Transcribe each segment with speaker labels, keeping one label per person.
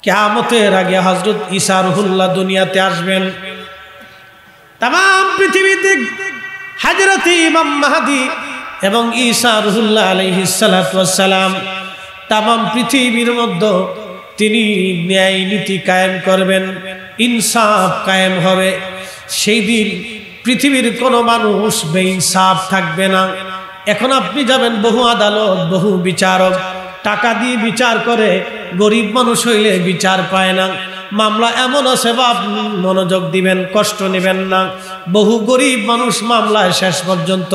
Speaker 1: কিয়ামতের আগে হযরত ঈসা রুহুল্লাহ দুনিয়াতে আসবেন। তাম পৃথিবীতে হযরত ইমাম মাহদী এবং ঈসা রুহুল্লাহ আলাইহিস সালাতু ওয়াস সালাম তাম পৃথিবীর মধ্যে তিনি ন্যায় নীতি কায়েম করবেন, ইনসাফ কায়েম হবে। সেই দিন পৃথিবীর কোনো মানুষ বেইনসাফ থাকবে না। এখন আপনি যাবেন বহু আদালত, বহু বিচারক টাকা দিয়ে বিচার করে, গরিব মানুষ হইলে বিচার পায় না। মামলা এমন আছে বাপ, মনোযোগ দিবেন, কষ্ট নেবেন না। বহু গরিব মানুষ মামলায় শেষ পর্যন্ত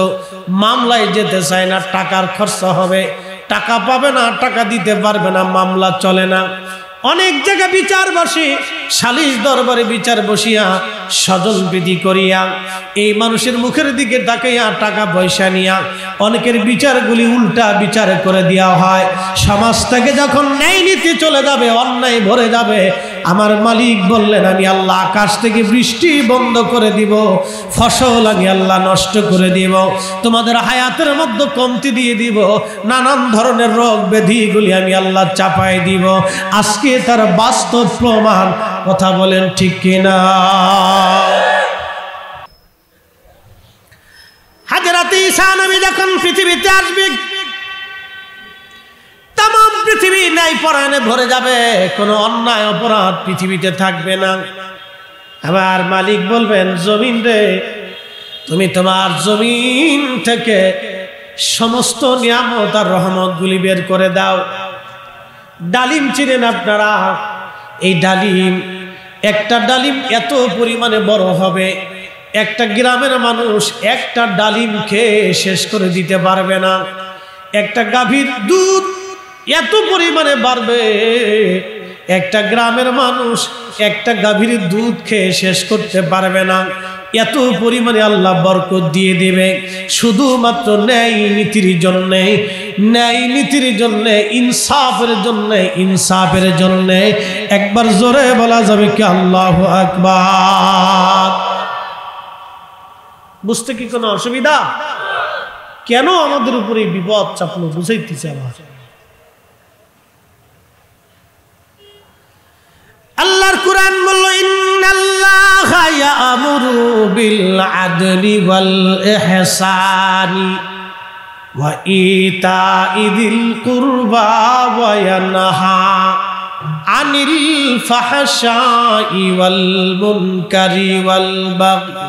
Speaker 1: মামলায় যেতে চায় না, টাকার খরচা হবে, টাকা পাবে না, টাকা দিতে পারবে না, মামলা চলে না। অনেক জায়গায় বিচার বসে, সালিশ দরবারে বিচার বসিয়া স্বজন প্রীতি করিয়া এই মানুষের মুখের দিকে তাকাইয়া টাকা পয়সা নিয়া অনেকের বিচারগুলি উল্টা বিচার করে দেওয়া হয়। সমাজ থেকে যখন ন্যায় নীতি চলে যাবে, অন্যায় ভরে যাবে, আমার মালিক বললেন আমি আল্লাহ আকাশ থেকে বৃষ্টি বন্ধ করে দিব, ফসল আমি আল্লাহ নষ্ট করে দিব, তোমাদের হায়াতের মধ্যে কমতি দিয়ে দিব, নানান ধরনের রোগ ব্যাধিগুলি আমি আল্লাহ চাপাই দিব। আজকে তার বাস্তব প্রমাণ। কথা বলেন ঠিক কিনা? হযরত ঈসা নবী যখন পৃথিবীতে আসবে, तमाम পৃথিবী ন্যায় পরায়ণে ভরে যাবে, কোনো অন্যায় অপরাধ পৃথিবীতে থাকবে না। আমার মালিক বলবেন জমিন রে, তুমি তোমার জমিন থেকে সমস্ত নিয়ামত আর রহমতগুলি বের করে দাও। ডালিম চিনেন আপনারা? এই ডালিম, একটা ডালিম এত পরিমাণে বড় হবে, একটা গ্রামের মানুষ একটা ডালিম খেয়ে শেষ করে দিতে পারবে না। একটা গাভীর দুধ এত পরিমাণে বাড়বে, একটা গ্রামের মানুষ একটা গাভীর দুধ খেয়ে শেষ করতে পারবে না। এত পরিমাণে আল্লাহ বরকত দিয়ে দেবে শুধুমাত্র ন্যায় নীতির জন্য, ন্যায় নীতির জন্য, ইনসাফের জন্য, ইনসাফের জন্য। একবার জোরে বলা যাবে কি আল্লাহু আকবার? বুঝতে কি কোনো অসুবিধা? কেন আমাদের উপরে বিপদ চাপলো বুঝাইতেছে আমার। আল্লাহর কুরআন বলল ইন্নাল্লাহা ইয়া'মুরু বিল আদলি ওয়াল ইহসানি ওয়া ইতা'i যিল কুরবা ওয়া ইয়ানহা আনিল ফাহশাই ওয়াল মুনকারি ওয়াল বাগই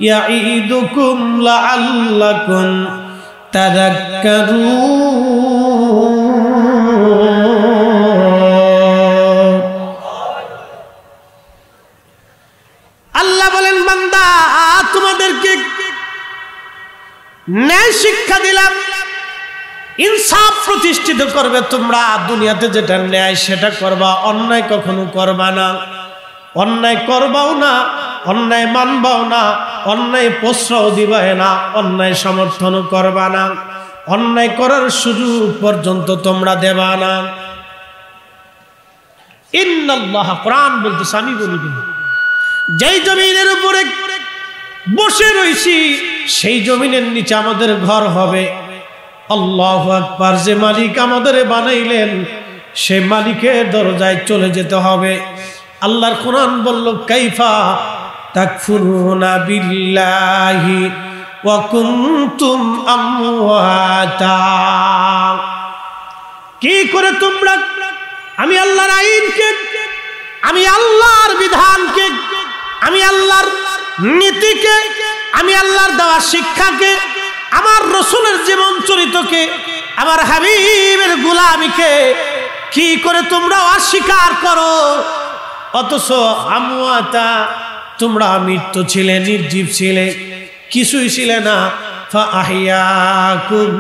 Speaker 1: ইয়া'iদুকুম লা'আল্লাকুম তাযাক্কারুন। আল্লাহ বলেন বান্দা তোমাদেরকে ন্যায় শিক্ষা দিলাম, ইনসাফ প্রতিষ্ঠিত করবে। তোমরা দুনিয়াতে যেটা ন্যায় সেটা করবা, অন্যায় কখনো করবা না। অন্যায় করবাও না, অন্যায় মানবাও না, অন্যায় প্রশ্রয় দিবাই না, অন্যায় সমর্থন করবা না, অন্যায় করার সুযোগ পর্যন্ত তোমরা দেবা না। ইন্নাল্লাহ, কোরআন বলতেছে আমি বলিনি, যেই জমিনের উপরে বসে রইছি সেই জমিনের নিচে আমাদের ঘর হবে। আল্লাহু আকবার। যে মালিক আমাদের বানাইলেন সেই মালিকের দরজায় চলে যেতে হবে। আল্লাহর কোরআন বলল কাইফা তাকফুরুনা বিল্লাহি ওয়া কুনতুম আমওয়াতা, কি করে তোমরা আমি আল্লাহর আইনকে, আমি আল্লাহর বিধানকে, আমি আল্লাহর নীতিকে, আমি আল্লাহর দেওয়া শিক্ষাকে, আমার রাসূলের জীবন চরিত্রকে, আমার হাবিবের গোলামিকে কি করে তোমরা অস্বীকার করো? অথচ আমওয়াতা, তোমরা মৃত্যু ছিলে, নির্জীব ছিলে, কিছুই ছিলে না। ফাআহইয়াকুম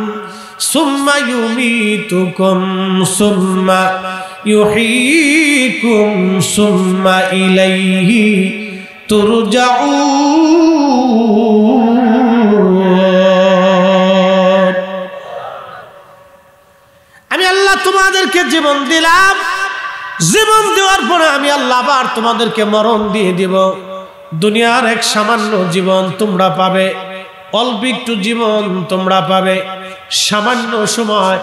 Speaker 1: সুম্মা ইউমীতুকুম সুম্মা ইউহয়ীকুম সুম্মা ইলাইহি তুরজাউন। আমি আল্লাহ তোমাদেরকে জীবন দিলাম, জীবন দেওয়ার পরে আমি আল্লাহ আবার তোমাদেরকে মরণ দিয়ে দিব। দুনিয়ার এক সামান্য জীবন তোমরা পাবে, অল্প একটু জীবন তোমরা পাবে, সামান্য সময়।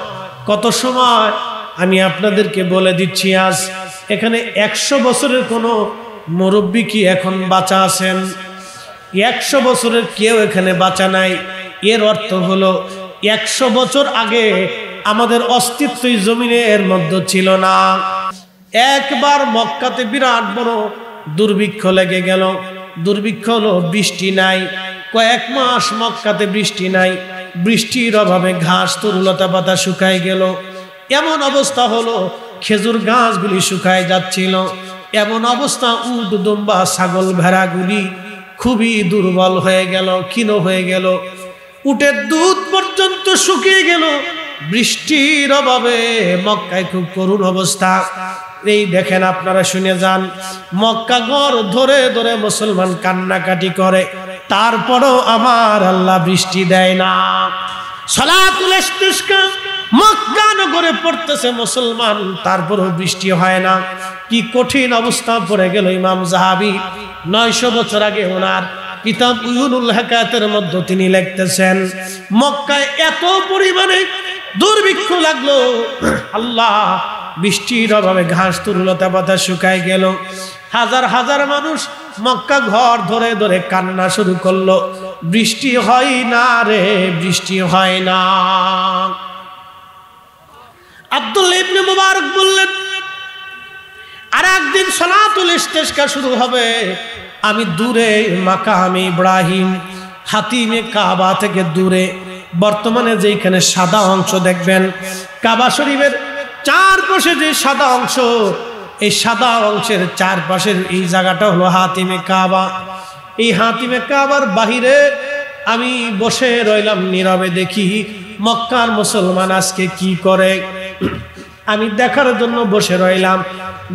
Speaker 1: কত সময় আমি আপনাদেরকে বলে দিচ্ছি, আজ এখানে 100 বছরের কোনো মুরব্বী কি এখন বাঁচা আছেন? 100 বছরের কেউ এখানে বাঁচা নাই। এর অর্থ হলো 100 বছর আগে আমাদের অস্তিত্বই জমিনের মধ্যে ছিল না। একবার মক্কাতে বিরাট বড় দুর্ভিক্ষ লেগে গেল। দুর্ভিক্ষ হলো বৃষ্টি নাই, কয়েক মাস মক্কাতে বৃষ্টি নাই। বৃষ্টির অভাবে ঘাস তরুলতা পাতা শুকায় গেল। এমন অবস্থা হলো খেজুর গাছগুলি শুকায় যাচ্ছিল। এমন অবস্থা উট দুম্বা ছাগল ভেড়াগুলি খুবই দুর্বল হয়ে গেল, ক্ষীণ হয়ে গেল। উটের দুধ পর্যন্ত শুকিয়ে গেল বৃষ্টির অভাবে। মক্কায় খুব করুণ অবস্থা। এই দেখেন, আপনারা শুনে যান, মক্কা ঘর ধরে ধরে মুসলমান কান্নাকাটি করে, তারপরও আমার আল্লাহ বৃষ্টি দেয় না। সালাতুল ইস্তিসকা মক্কা নগরে পড়তেছে মুসলমান, তারপরও বৃষ্টি হয় না। কি কঠিন অবস্থা পড়ে গেল ইমাম যাহাবী 900 বছর আগে ওনার কিতাব উয়ুনুল হাকায়াতের মধ্যে তিনি লিখতেছেন, মক্কায় এত পরিমাণে দুর্ভিক্ষ লাগলো, আল্লাহ বৃষ্টির অভাবে ঘাস তরুলতা পাতা শুকায় গেল। হাজার হাজার মানুষ মক্কা ঘর ধরে ধরে কান্না শুরু করলো, বৃষ্টি হয় না রে, বৃষ্টি হয় না। আব্দুল্লাহ ইবনে মুবারক বললেন, আর একদিন সালাতুল ইস্তিসকা শুরু হবে, আমি দূরে মাকামে ইব্রাহিম হাতিমে কাবা থেকে দূরে, বর্তমানে যেখানে সাদা অংশ দেখবেন কাবা শরীফের চারপাশে যে সাদা অংশ, এই সাদা অংশের চারপাশের এই জায়গাটা হলো হাতিমে কাবা। এই হাতিমে কাবার বাহিরে আমি বসে রইলাম নীরবে, দেখি মক্কার মুসলমান আজকে কি করে। আমি দেখার জন্য বসে রইলাম,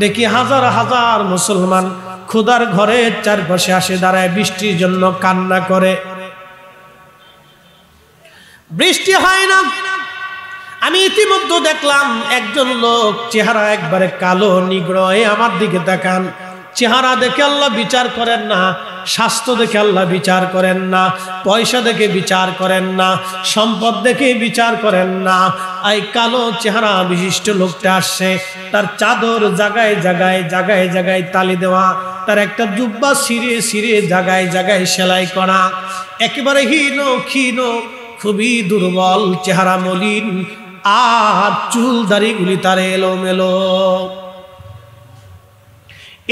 Speaker 1: দেখি হাজার হাজার মুসলমান খোদার ঘরের চারপাশে আসে দাঁড়ায়, বৃষ্টির জন্য কান্না করে। বৃষ্টি হয় না। আমি ইতিমধ্যে দেখলাম একজন লোক, চেহারা একবারে কালো নিগ্র, আমার দিকে তাকান। চেহারা দেখে আল্লাহ বিচার করেন না, স্বাস্থ্য দেখে আল্লাহ বিচার করেন না, পয়সা দেখে বিচার করেন না, সম্পদ দেখে বিচার করেন না। এই কালো চেহারা বিশিষ্ট লোকটা আসছে, তার চাদর জায়গায় জায়গায় জায়গায় জায়গায় তালি দেওয়া, তার একটা জুব্বা সিরে সিরে জায়গায় জায়গায় সেলাই করা, একেবারে হীন ক্ষীণ, খুবই দুর্বল, চেহারা মলিন, আর চুল দাড়িগুলি তার এলোমেলো।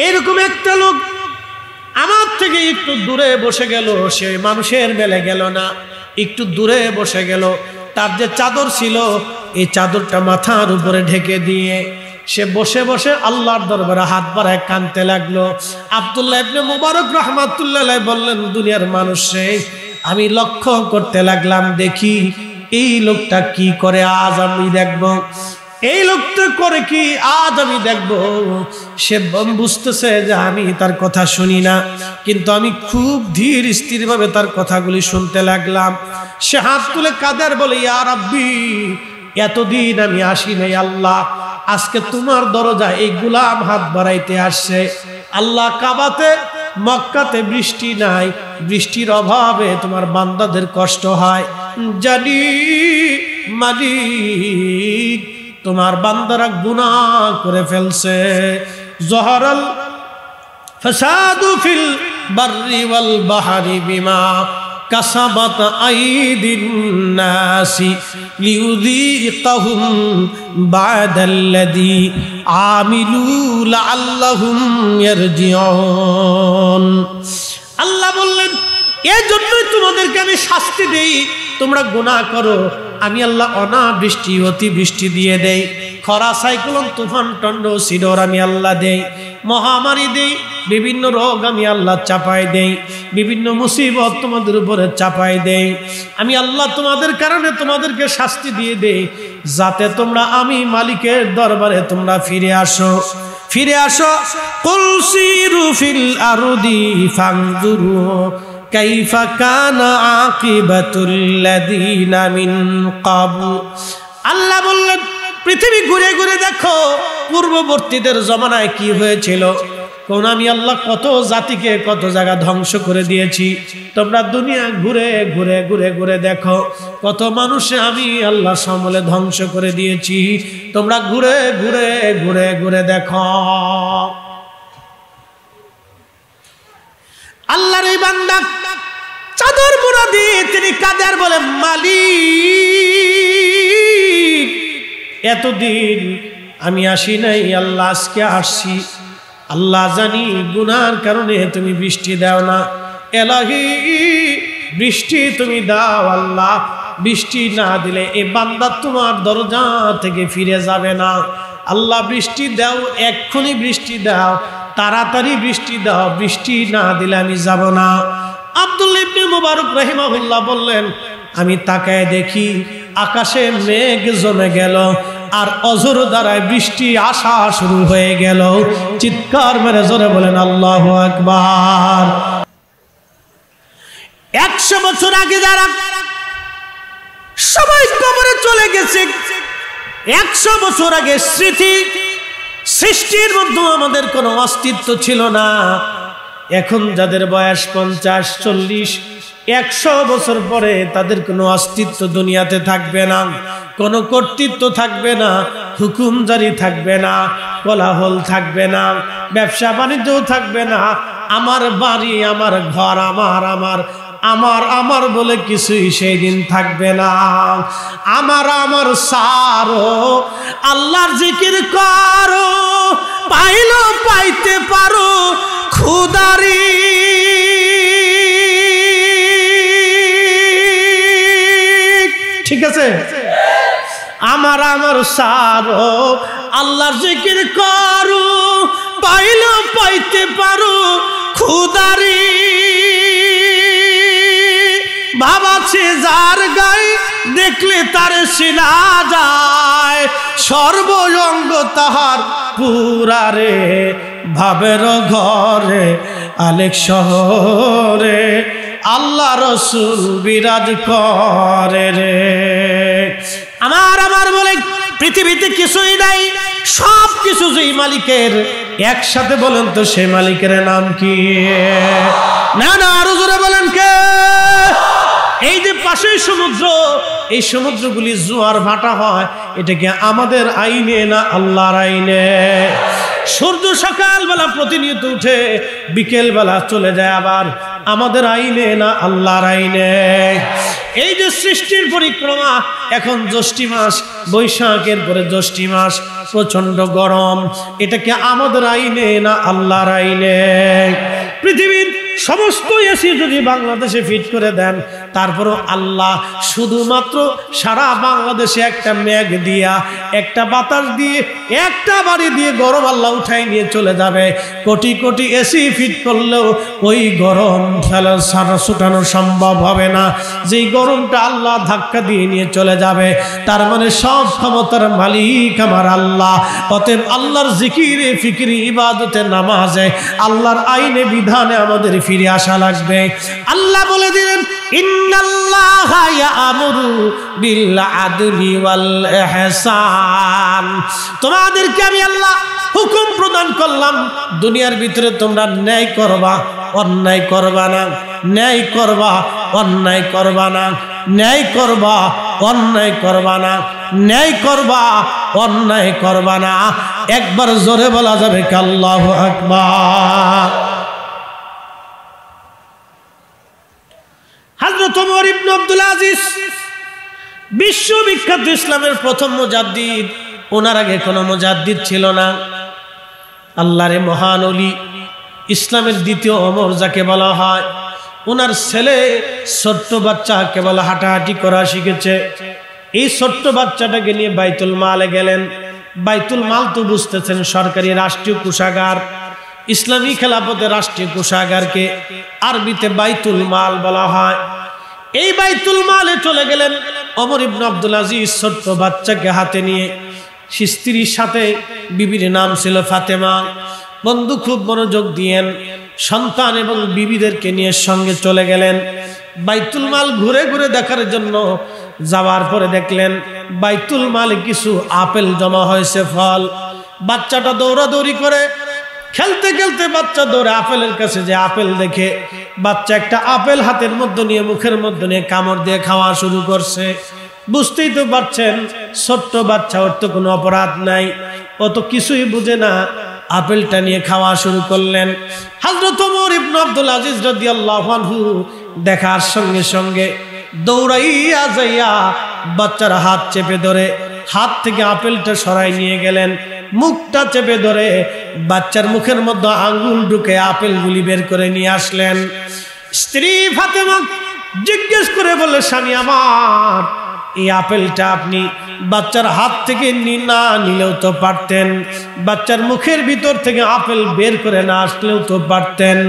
Speaker 1: এরকম একটা লোক আমার থেকে একটু দূরে বসে গেল। সে মানুষের বেলে গেল না, একটু দূরে বসে গেল। তার যে চাদর ছিল, এই চাদরটা মাথার উপরে ঢেকে দিয়ে সে বসে বসে আল্লাহর দরবারে হাত বাড়ায় কাঁদতে লাগলো। আব্দুল্লাহ ইবনে মুবারক রাহমাতুল্লাহ আলাইহি বললেন, দুনিয়ার মানুষ, আমি লক্ষ্য করতে লাগলাম, দেখি এই লোকটা কি করে, আজ আমি দেখব এই লোকটা করে কি, আজ আমি দেখব। সে বুঝতেছে যে আমি তার কথা শুনি না, কিন্তু আমি খুব ধীর স্থির ভাবে তার কথাগুলি শুনতে লাগলাম। সে হাত তুলে কাঁদার বলে, ইয়া রাব্বি, এতদিন আমি আসি নাই আল্লাহ, আজকে তোমার দরজায় এই গোলাম হাত বাড়াইতে আসছে। আল্লাহ, কাবাতে মক্কাতে বৃষ্টি নাই, বৃষ্টির অভাবে তোমার বান্দাদের কষ্ট হয়, জানি মালিক, তোমার বান্দারা গুনাহ করে ফেলছে। জহরাল ফাসাদু ফিল বাররি ওয়াল বাহরি বিমা কাসাবাত আইদিন নাসি লিউযীকাহুম বাদাল্লাযী আমিলু লাআল্লাহুম ইয়ারজিউন। আল্লাহ বললেন, এই জন্যই তোমাদেরকে আমি শাস্তি দেই, তোমরা গুনাহ করো, আমি আল্লাহ অনাবৃষ্টি অতিবৃষ্টি দিয়ে দেই, খরা সাইক্লোন তুফান টন্ড সিডর আমি আল্লাহ দেই, মহামারী দেই, বিভিন্ন রোগ আমি আল্লাহ চাপাই দেই, বিভিন্ন মুসিবত তোমাদের উপরে চাপাই দেই। আমি আল্লাহ তোমাদের কারণে তোমাদেরকে শাস্তি দিয়ে দেই, যাতে তোমরা আমি মালিকের দরবারে তোমরা ফিরে আসো, ফিরে আসো। কুল সিরু ফিল আরদি ফানজুরু কাইফা কানা আকিবাতুল লাযিনা মিন ক্বাবল। আল্লাহ বললেন, পৃথিবী ঘুরে ঘুরে দেখো পূর্ববর্তীদের জমানায় কি হয়েছিল, কোন আমি আল্লাহ কত জাতিকে কত জায়গা ধ্বংস করে দিয়েছি, তোমরা দুনিয়া ঘুরে ঘুরে ঘুরে ঘুরে দেখো কত মানুষে আমি আল্লাহ সমলে ধ্বংস করে দিয়েছি, তোমরা ঘুরে ঘুরে ঘুরে ঘুরে দেখো। আল্লাহর এই বান্দা চাদর মুড়া দিয়ে তিনি কাঁদে আর বলে, মালিক এতদিন আমি আসি নাই, আল্লাহ আজকে আসছি। আল্লাহ জানি গুনার কারণে তুমি বৃষ্টি দাও না, এলাহি বৃষ্টি তুমি দাও। আল্লাহ বৃষ্টি না দিলে এই বান্দা তোমার দরজা থেকে ফিরে যাবে না। আল্লাহ বৃষ্টি দাও, এক্ষুনি বৃষ্টি দাও, তাড়াতাড়ি বৃষ্টি দাও, বৃষ্টি না দিলে আমি যাব না। আব্দুল্লাহ ইবনে মুবারক রাহিমাহুল্লাহ বললেন, আমি তাকায় দেখি আকাশে মেঘ জমে গেল আর অজর দ্বারায় বৃষ্টি আসা শুরু হয়ে গেল। চিৎকার মেরে জোরে বলেন আল্লাহু আকবার। 100 বছর আগে যারা সবাই কবরে চলে গেছে, 100 বছর আগে স্মৃতি সৃষ্টির মধ্যে আমাদের কোনো অস্তিত্ব ছিল না। এখন যাদের বয়স 50, 40, 100 বছর পরে তাদের কোনো অস্তিত্ব দুনিয়াতে থাকবে না, কোনো কর্তৃত্ব থাকবে না, হুকুম জারি থাকবে না, কোলাহল থাকবে না, ব্যবসা বাণিজ্যও থাকবে না। আমার বাড়ি, আমার ঘর, আমার আমার আমার আমার বলে কিছুই সেই দিন থাকবে না। আমার আমার সারো, আল্লাহর জিকির করো, পাইলো পাইতে পারো খুদারি। ঠিক আছে, আমার আমার সারো, আল্লাহর জিকির করো, পাইলো পাইতে পারো খুদারি। ভাবাছে যার গায়ে দেখলে তার সিনা যায়, সর্বঙ্গ তাহার পুরারে, ভাবের ঘরে আলেক শহরে আল্লাহ রসুল বিরাজ করে রে। আমার আমার বলে পৃথিবীতে কিছুই নাই, সব কিছু যেই মালিকের, একসাথে বলেন তো সে মালিকের নাম কি? না না, আরো জোরে বলেন কে? এই যে পাশেই সমুদ্র, এই সমুদ্রগুলি জোয়ার ভাটা হয়, এটা কি আমাদের আইনে না আল্লাহর আইনে? সূর্য সকালবেলা প্রতিনিয়ত উঠে বিকেল বেলা চলে যায়, আবার আমাদের আইনে না আল্লাহর আইনে? এই যে সৃষ্টির পরিক্রমা, এখন জ্যৈষ্ঠী মাস, বৈশাখের পরে জ্যৈষ্ঠী মাস, প্রচন্ড গরম, এটা কি আমাদের আইনে না আল্লাহর আইনে? পৃথিবীর সমস্ত এসি যদি বাংলাদেশে ফিট করে দেন, তারপরও আল্লাহ শুধুমাত্র সারা বাংলাদেশে একটা মেঘ দিয়া, একটা বাতাস দিয়ে, একটা বাড়ি দিয়ে গরম আল্লাহ উঠাই নিয়ে চলে যাবে। কোটি কোটি এসি ফিট করলেও ওই গরম ছুটানো সম্ভব হবে না, যেই গরমটা আল্লাহ ধাক্কা দিয়ে নিয়ে চলে যাবে। তার মানে সব ক্ষমতার মালিক আমার আল্লাহ। অতএব আল্লাহর জিকিরে, ফিকিরে, ইবাদতে, নামাজে, আল্লাহর আইনে বিধানে আমাদের ফিরে আসা লাগবে। আল্লাহ বলে দিলেন, ইন্নাল্লাহা ইয়া'মুরু বিল আদলি ওয়াল ইহসান। তোমাদেরকে আমি আল্লাহ হুকুম প্রদান করলাম, দুনিয়ার ভিতরে তোমরা ন্যায় করবা, অন্যায় করবা না, ন্যায় করবা, অন্যায় করবা না, ন্যায় করবা, অন্যায় করবা না, ন্যায় করবা, অন্যায় করবা না। একবার জোরে বলা যাবে কি আল্লাহু আকবার। হযরত ওমর ইবনে আব্দুল আজিজ বিশ্ববিখ্যাত ইসলামের প্রথম মুজাদ্দিদ, ওনার আগে কোনো মুজাদ্দিদ ছিল না। আল্লাহর মহান ওলি, ইসলামের দ্বিতীয় ওমর যাকে বলা হয়, ওনার ছেলে ছোট্ট বাচ্চা কেবল হাঁটাহাঁটি করা শিখেছে। এই ছোট্ট বাচ্চাটাকে নিয়ে বাইতুল মালে গেলেন। বাইতুল মাল তো বুঝতেছেন, সরকারি রাষ্ট্রীয় কোষাগার। ইসলামী খেলাফতের রাষ্ট্রীয় কোষাগারকে আরবিতে বাইতুল মাল বলা হয়। এই বাইতুল মালে চলে গেলেন ওমর ইবনে আব্দুল আজিজ, ছোট্ট বাচ্চাকে হাতে নিয়ে। স্ত্রীর সাথে, বিবির নাম ছিল ফাতেমা। বন্ধু খুব মনোযোগ দিয়েন, সন্তান এবং বিবিদেরকে নিয়ে সঙ্গে চলে গেলেন বাইতুল মাল ঘুরে ঘুরে দেখার জন্য। যাওয়ার পরে দেখলেন বাইতুল মালে কিছু আপেল জমা হয়েছে, ফল। বাচ্চাটা দৌড়াদৌড়ি করে খেলতে খেলতে বাচ্চা দৌড়ে আপেলের কাছে যে আপেল দেখে বাচ্চা একটা আপেল হাতের মধ্যে নিয়ে মুখের মধ্যে নিয়ে কামড় দিয়ে খাওয়া শুরু করছে। বুঝতেই তো পারছেন ছোট্ট বাচ্চা, ওর তো কোনো অপরাধ নাই, ও তো কিছুই বুঝে না, আপেলটা নিয়ে খাওয়া শুরু করলেন। হযরত ওমর ইবনে আব্দুল আজিজ রাদিয়াল্লাহু আনহু দেখার সঙ্গে সঙ্গে দৌড়াইয়া যাইয়া বাচ্চার হাত চেপে ধরে হাত থেকে আপেলটা সরাই নিয়ে গেলেন, মুখটা চেপে ধরে বাচ্চার মুখের মধ্যে আঙ্গুল ঢুকে আপেলগুলি বের করে নিয়ে আসলেন। স্ত্রী ফাতেমা জিজ্ঞেস করে বলে, স্বামী আমার, এই আপেলটা আপনি বাচ্চার হাত থেকে না নিলেও তো পারতেন, বাচ্চার মুখের ভিতর থেকে আপেল বের করে না আসলেও তো পারতেন।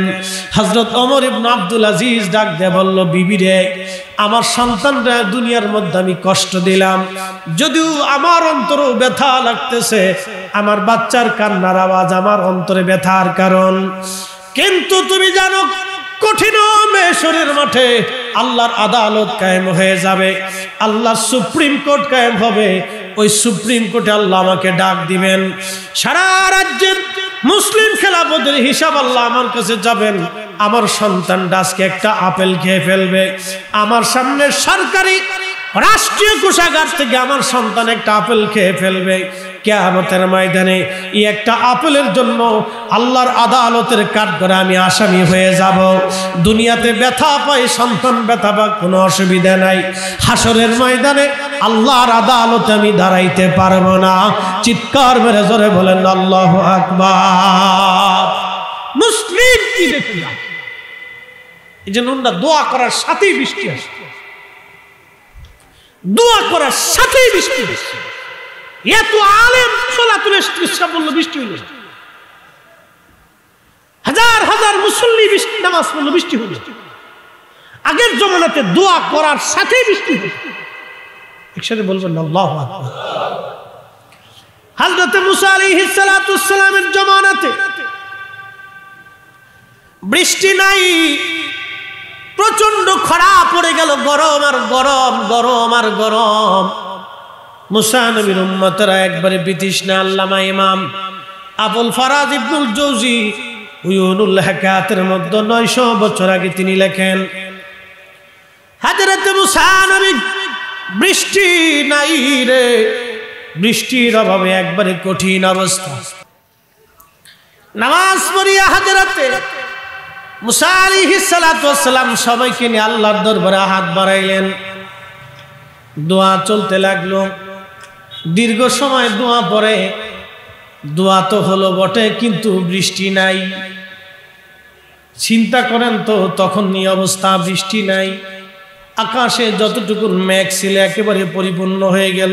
Speaker 1: হযরত ওমর ইবনে আব্দুল আজিজ ডাক দিয়ে বলল, বিবি রে, আমার সন্তানরা দুনিয়ার মধ্যে আমি কষ্ট দিলাম, যদিও আমার অন্তরে ব্যথা লাগতেছে, আমার বাচ্চার কান্নার আওয়াজ আমার অন্তরে ব্যথার কারণ, কিন্তু তুমি জানো কঠিন মেশরের মাঠে আল্লাহর আদালত কায়েম হয়ে যাবে, আল্লাহর সুপ্রিম কোর্ট কায়েম হবে, ওই সুপ্রিম কোর্টে আল্লাহ আমাকে ডাক দিবেন, সারা রাজ্যের মুসলিম খেলাফতের হিসাব আল্লাহ আমার কাছে যাবেন, আমার সন্তানটা আজকে একটা আপেল খেয়ে ফেলবে, আমার সামনে সরকারি রাষ্ট্রীয় কোষাগার থেকে আমার সন্তান একটা আপেল খেয়ে ফেলবে, কিয়ামতের ময়দানে এই একটা আপেলের জন্য আল্লাহর আদালতের কাঠগড়ায় আমি আসামি হয়ে যাব। দুনিয়াতে ব্যথা পাই, সন্তান ব্যথা পাক, কোনো অসুবিধা নাই, হাসরের ময়দানে আল্লাহর আদালতে আমি দাঁড়াইতে পারবো না। চিৎকার মেরে জোরে বলেন আল্লাহু আকবার। মুসলিম কি দেখলাম, এই জন্য দোয়া করার সাথেই বৃষ্টি আসে, দোয়া করার সাথেই বৃষ্টি আসে। এত আলেম সালাতুল ইস্তিসকা বলল, বৃষ্টি হলো, হাজার হাজার মুসল্লি নামাজ পড়লো, বৃষ্টি হলো। আগের জমানাতে দোয়া করার সাথেই বৃষ্টি হলো। একসাথে বলবেন আল্লাহু আকবার। হযরত মুসা আলাইহিস সালাতুস সালামের জমানাতে বৃষ্টি নাই, প্রচন্ড খরা পড়ে গেল, গরম আর গরম, গরম আর গরম। মুসা নবীর উম্মতরা একবারে বিতৃষ্ণা। আল্লামা ইমাম আবুল ফারাজ ইবনুল জৌজি উয়ুনুল হাকাতের মধ্যে 900 বছর আগে তিনি লেখেন, হযরত মুসা নবী, বৃষ্টি নাই রে, বৃষ্টির অভাবে একবারে কঠিন অবস্থা। নামাজ পড়িয়া হযরতে মুসা আলাইহিস সালাতু ওয়াস সালাম সবাইকে নিয়ে আল্লাহর দরবারে হাত বাড়াইলেন, দোয়া চলতে লাগলো। দীর্ঘ সময় দোয়া পড়ে, দোয়া তো হলো বটে, কিন্তু বৃষ্টি নাই। চিন্তা করেন তো, তখন এই অবস্থা, বৃষ্টি নাই, আকাশে যতটুকু মেঘ ছিল একেবারে পরিপূর্ণ হয়ে গেল।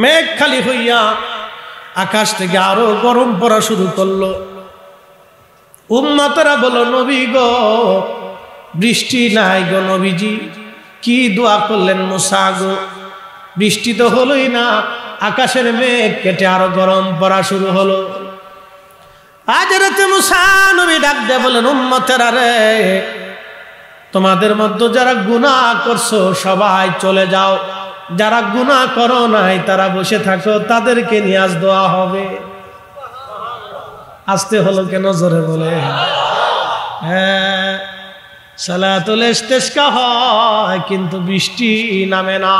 Speaker 1: মেঘ খালি হইয়া আকাশ থেকে আরো গরম পড়া শুরু করলো। উম্মতরা বলো, নবী গো, বৃষ্টি নাই গো নবীজি। কি দোয়া করলেন মুসা গো, বৃষ্টি তো হলোই না, আকাশের মেঘ কেটে আরো গরম পড়া শুরু হলো। হযরত মুসা নবী ডাক দিয়ে বলেন, উম্মতেরা রে, তোমাদের মধ্যে যারা গুনাহ করছো সবাই চলে যাও, যারা গুনাহ করো নাই তারা বসে থাকো, তাদেরকে নিয়ে আজ দোয়া হবে। আসতে হলো কেন, জোরে বলে। হ্যাঁ, সালাতুল ইস্তিসকা হয় কিন্তু বৃষ্টি নামে না,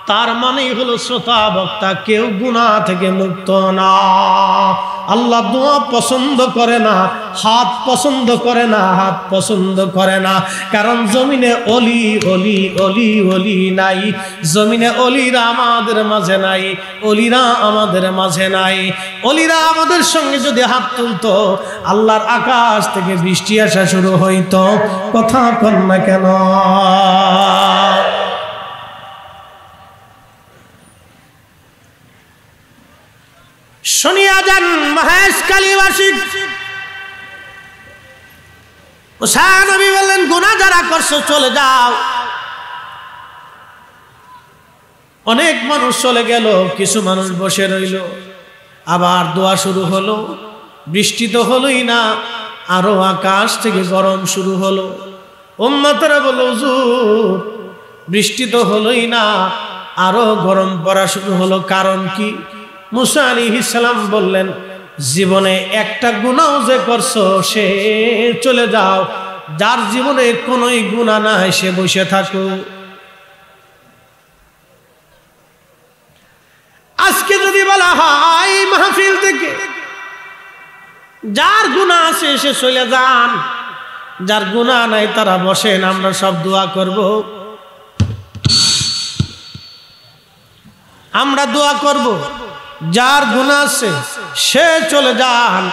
Speaker 1: তার মানেই হলো শ্রোতা বক্তা কেউ গুনাহ থেকে মুক্ত না। আল্লাহ দোয়া পছন্দ করে না, হাত পছন্দ করে না, হাত পছন্দ করে না, কারণ জমিনে অলি অলি অলি অলি নাই, জমিনে অলিরা আমাদের মাঝে নাই, অলিরা আমাদের মাঝে নাই। অলিরা আমাদের সঙ্গে যদি হাত তুলতো, আল্লাহর আকাশ থেকে বৃষ্টি আসা শুরু হইতো। কথা কন না কেন? শুনিয়া যান মহেশ কালীবাসী, মুসা নবী বললেন, গুনাহ যারা করছো চলে যাও। অনেক মানুষ চলে গেল, কিছু মানুষ বসে রইল। আবার দোয়া শুরু হলো, বৃষ্টি তো হলোই না, আরো আকাশ থেকে গরম শুরু হলো। উম্মতরা বলল, হুজুর বৃষ্টি তো হলোই না, আরো গরম পড়া শুরু হলো, কারণ কি? মুসা আলাইহিস সালাম বললেন, জীবনে একটা গুনাহ যে করছো সে চলে যাও, যার জীবনে কোনোই গুনাহ নাই সে বসে থাকো। আজকে যদি বলা হয় মাহফিল থেকে যার গুনাহ আছে সে চলে যান, যার গুনাহ নাই তারা বসেন, আমরা সব দোয়া করব। আমরা দোয়া করব, যার গুনাহ আছে সে চলে যান,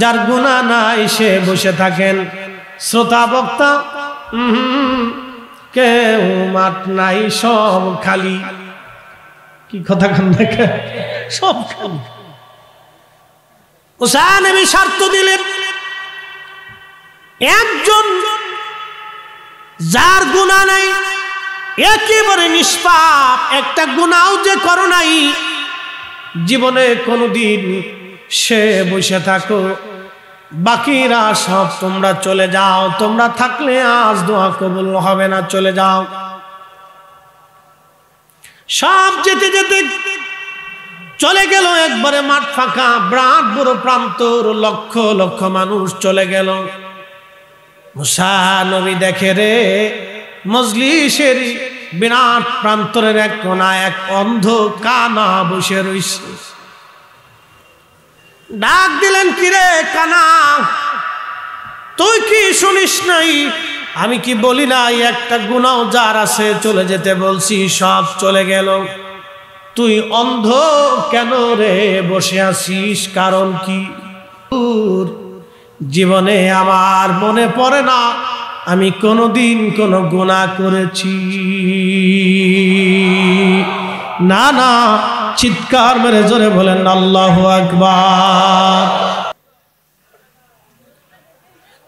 Speaker 1: যার গুনাহ নাই সে বসে থাকেন। শ্রোতা বক্তা কেউ মাঠ নাই, সব খালি। কি কথা কান দেখে সব খালি। হুসাইন নবী শর্ত দিলেন, একজন যার গুনাহ নাই, একেবারে নিষ্পাপ, একটা গুনাহ যে করো নাই জীবনে কোনদিন, সে বসে থাকো, বাকিরা সব তোমরা চলে যাও। তোমরা থাকলে আজ দোয়া কবুল হবে না, চলে যাও। সব যেতে যেতে চলে গেল, একবারে মাঠ ফাঁকা, বিরাট বড় প্রান্তর, লক্ষ লক্ষ মানুষ চলে গেল। মুসা নবী দেখে রে, মজলিসের বিরাট প্রান্তরের এক কোনায় এক অন্ধ কানা বসে রইছে। ডাক দিলেন, কিরে কানা, তুই কি শুনিস নাই? আমি কি বলি নাই একটা গুনাহ যার আছে চলে যেতে বলছি, সব চলে গেল, তুই অন্ধ কেন রে বসে আছিস? কারণ কি? জীবনে আমার মনে পড়ে না আমি কোনোদিন কোনো গুনাহ করেছি। না না, চিৎকার মেরে জোরে বলেন আল্লাহু আকবার।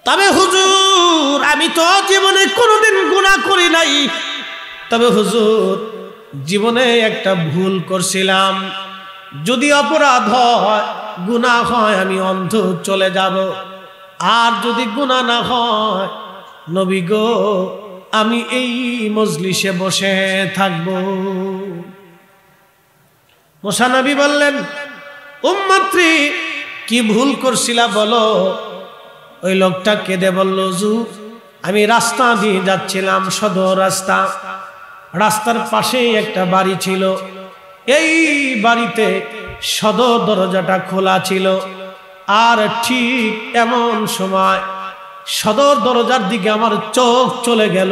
Speaker 1: তবে হুজুর আমি তো জীবনে কোনোদিন গুনাহ করি নাই, তবে হুজুর জীবনে একটা ভুল করছিলাম, যদি অপরাধ হয় গুনাহ হয় আমি অন্ধ চলে যাব, আর যদি গুনাহ না হয় নবী গো আমি এই মজলিসে বসে থাকব। মুসা নবী বললেন, উম্মতরি কি ভুল করছিলা বলো? ওই লোকটা কেঁদে বলল, হুজুর আমি রাস্তা দিয়ে যাচ্ছিলাম, সদর রাস্তা, রাস্তার পাশেই একটা বাড়ি ছিল, এই বাড়িতে সদর দরজাটা খোলা ছিল, আর ঠিক এমন সময় সদর দরজার দিকে আমার চোখ চলে গেল।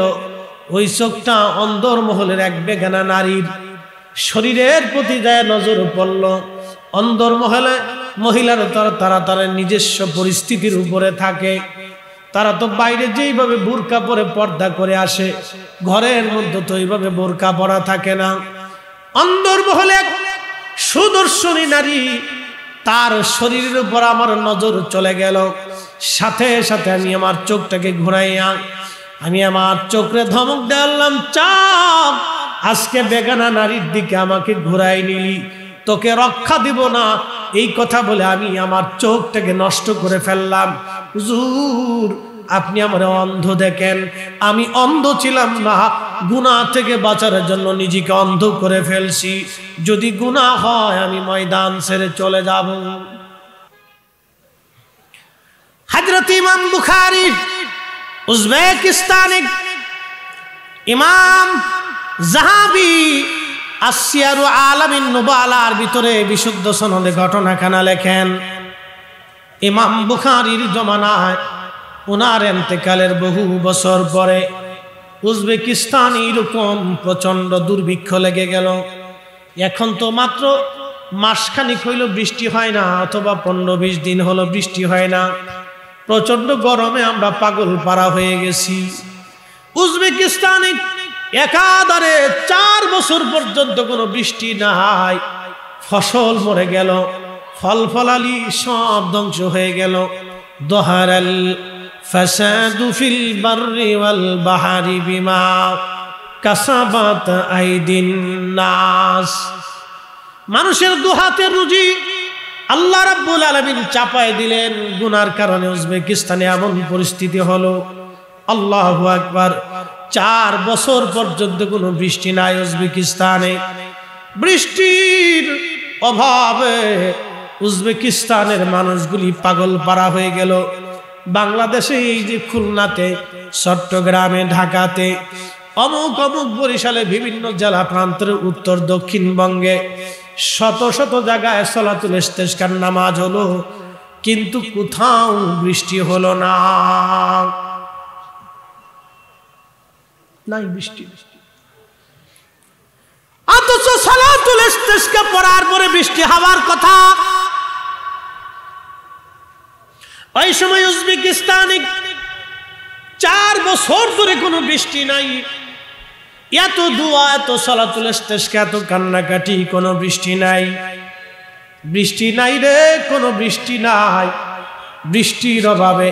Speaker 1: ওই চোখটা অন্দর মহলের এক বেগানা নারীর শরীরের প্রতি যায় নজর পড়ল। অন্দর মহলে মহিলারা তারা তার নিজস্ব পরিস্থিতির উপরে থাকে, তারা তো বাইরে যেইভাবে বোরকা পরে পর্দা করে আসে, ঘরের মধ্যে তো এইভাবে বোরকা পরা থাকে না। অন্দর মহলে এক সুদর্শনী নারী, তার শরীরের উপর আমার নজর চলে গেল। সাথে সাথে আমি আমার চোখটাকে ঘুরাইয়া আমি আমার চোখে ধমক দেওয়ালাম, চাপ আজকে বেগানা নারীর দিকে আমাকে ঘুরাই নিলি, তোকে রক্ষা দিব না। এই কথা বলে আমি আমার চোখটাকে নষ্ট করে ফেললাম। হুজুর আপনি আমার অন্ধ দেখেন, আমি অন্ধ ছিলাম না, গুনাহ থেকে বাঁচার জন্য নিজেকে অন্ধ করে ফেলছি। যদি গুনাহ হয় আমি ময়দান ছেড়ে চলে যাব। হযরত ইমাম বুখারী উজবেকিস্তানি ইমাম যাহাবী আসিয়ারু আলামিন নুবালার ভিতরে বিশুদ্ধ সনদে ঘটনাখানা লেখেন। ইমাম বুখারীর জমানায় ওনার ইন্তেকালের বহু বছর পরে উজবেকিস্তানে এরকম প্রচন্ড দুর্ভিক্ষ লেগে গেল। এখন তো মাত্র মাসখানিক হইল বৃষ্টি হয় না, অথবা 15-20 দিন হলো বৃষ্টি হয় না। প্রচন্ড গরমে আমরা পাগল পারা হয়ে গেছি। উজবেকিস্তানে একাধারে 4 বছর পর্যন্ত কোনো বৃষ্টি নাই, ফসল মরে গেল, ফল ফলালি সব ধ্বংস হয়ে গেল। দহারাল ফাসাদু ফিল বাররি ওয়াল বাহরি বিমা কাসাবাত আইদিন নাস। মানুষের দুহাতের রুজি আল্লাহ রাব্বুল আলামিন চাপায় দিলেন, গুনার কারণে উজবেকিস্তানে এমন পরিস্থিতি হলো। আল্লাহু আকবার। 4 বছর পর্যন্ত কোনো বৃষ্টি নাই উজবেকিস্তানে। বৃষ্টির অভাবে উজবেকিস্তানের মানুষগুলি পাগল পাড়া হয়ে গেল। বাংলাদেশে এই যে খুলনাতে, চট্টগ্রামে, ঢাকাতে, অমুক অমুক বরিশালে, বিভিন্ন জেলা প্রান্তের উত্তর দক্ষিণবঙ্গে শত শত জায়গায় সলাতুল ইস্তেসকার নামাজ হলো, কিন্তু কোথাও বৃষ্টি হলো না। নাই বৃষ্টি। অথচ সালাতুল ইস্তিসকা পড়ার পরে বৃষ্টি হওয়ার কথা। ওই সময় উজবেকিস্তানে 4 বছর ধরে কোনো বৃষ্টি নাই। এত দোয়া, এত সালাতুল ইস্তিসকা, এত কান্নাকাটি, কোনো বৃষ্টি নাই। বৃষ্টি নাই রে, কোনো বৃষ্টি নাই। বৃষ্টির অভাবে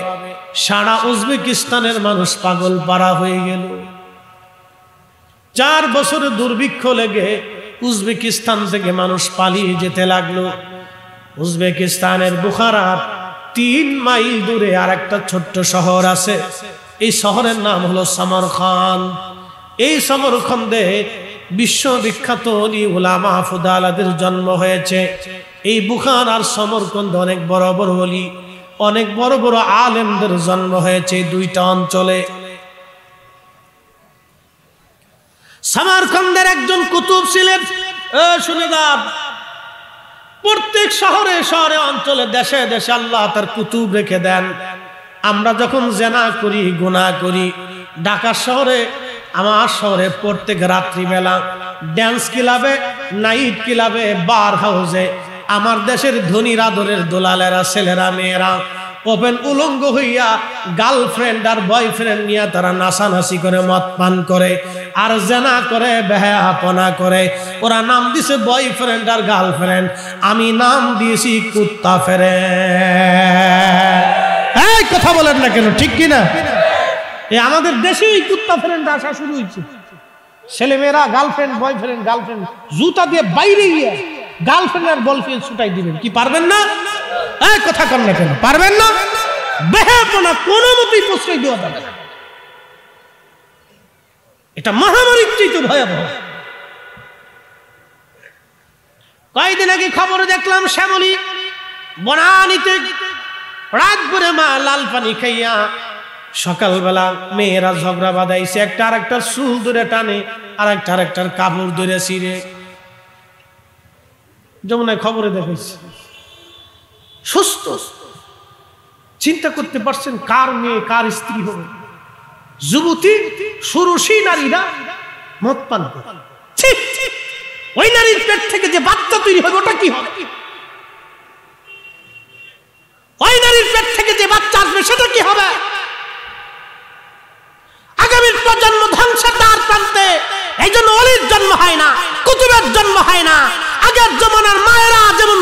Speaker 1: সারা উজবেকিস্তানের মানুষ পাগল পাড়া হয়ে গেল। 4 বছরে দুর্ভিক্ষ লেগে উজবেকিস্তান থেকে মানুষ পালিয়ে যেতে লাগলো। উজবেকিস্তানের বুখারার 3 মাইল দূরে আর একটা ছোট্ট শহর আছে। এই শহরের নাম হলো সমরখন্দ। এই সমরখন্দে বিশ্ববিখ্যাত উলামা ফুদালাদের জন্ম হয়েছে। এই বুখারার সমরখন্দে অনেক বড় বড় ওলি, অনেক বড় বড় আলেমদের জন্ম হয়েছে 2টা অঞ্চলে। সমরখন্দের একজন কুতুব ছিলেন। শুনে দাও, প্রত্যেক শহরে শহরে, অঞ্চলে, দেশে দেশে আল্লাহ তার কুতুব রেখে দেন। আমরা যখন জেনা করি, গুনাহ করি, ঢাকা শহরে, আমার শহরে প্রত্যেক রাত্রিবেলা ড্যান্স ক্লাবে, নাইট ক্লাবে, বার হাউসে আমার দেশের ধনীর আদরের দোলালেরা, ছেলেরা, মেয়েরা ওপেন উলঙ্গ হইয়া গার্লফ্রেন্ড আর বয়ফ্রেন্ড নিয়ে তারা নাচানাচি করে, মদ পান করে, আর জেনা করে, বেহায়াপনা করে। ওরা নাম দিছে বয়ফ্রেন্ড আর গার্লফ্রেন্ড, আমি নাম দিয়েছি কুত্তা ফেরে। এই কথা বলেন না কেন, ঠিক কিনা? এই আমাদের দেশে এই কুত্তা ফ্রেন্ড আসা শুরু হয়েছে। ছেলেমেয়েরা গার্লফ্রেন্ড, বয়ফ্রেন্ড, গার্লফ্রেন্ড জুতা দিয়ে বাইরে গিয়ে গার্লফ্রেন্ড আর বয়ফ্রেন্ড ছুটাই দিবেন। কি পারবেন না? এই কথা কর না কেন, পারবেন না? বেহায়াপনা কোনো মতেই প্রশ্রয় দেওয়া যাবে না। এটা মহামারীর চেয়ে ভয়াবহ। কয়েকদিন আগে খবরে দেখলাম শ্যামলী বনানীতে রাত ভরে মা লাল পানি খাইয়া সকালবেলা মেয়েরা ঝগড়া বাঁধাইছে। একটা আরেকটার চুল ধরে টানে, আরেকটার কাপড় ধরে ছিঁড়ে। যমুনায় খবরে দেখাইছে। সুস্থ চিন্তা করতে পারছেন কার মেয়ে কার স্ত্রী হবে? যুবতী সুরসী নারীরা মদ পান করে। ওই নারীর পেট থেকে যে বাচ্চা তৈরি হবে ওটা কি হবে? ওই নারীর পেট থেকে যে বাচ্চা আসবে সেটা কি হবে? আগামীর প্রজন্ম ধ্বংসের দ্বার প্রান্তে। এই জন্য অলির জন্ম হয় না, কুতুবের জন্ম হয় না। আগের জমানার মায়েরা যেমন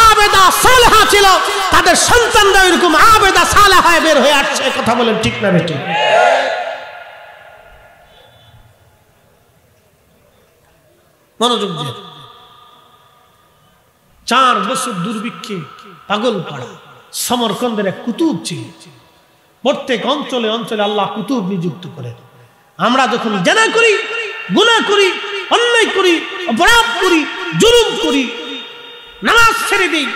Speaker 1: আবেদা সালেহা ছিল, তাদের সন্তানরা এরকম আবেদা সালেহা বের হয়ে আসছে। কথা বলেন ঠিক না বেটি? মনোযোগ দিয়ে। 4 বছর দুর্ভিক্ষে পাগল পাড়া সমরখন্দের এক কুতুব ছিল। প্রত্যেক অঞ্চলে অঞ্চলে আল্লাহ কুতুব নিযুক্ত করে। আমরা যখন জানা করি, গুনাহ করি, অন্যায় করি, অপরাধ করি, জুলুম করি, নামাজ ছেড়ে দিই,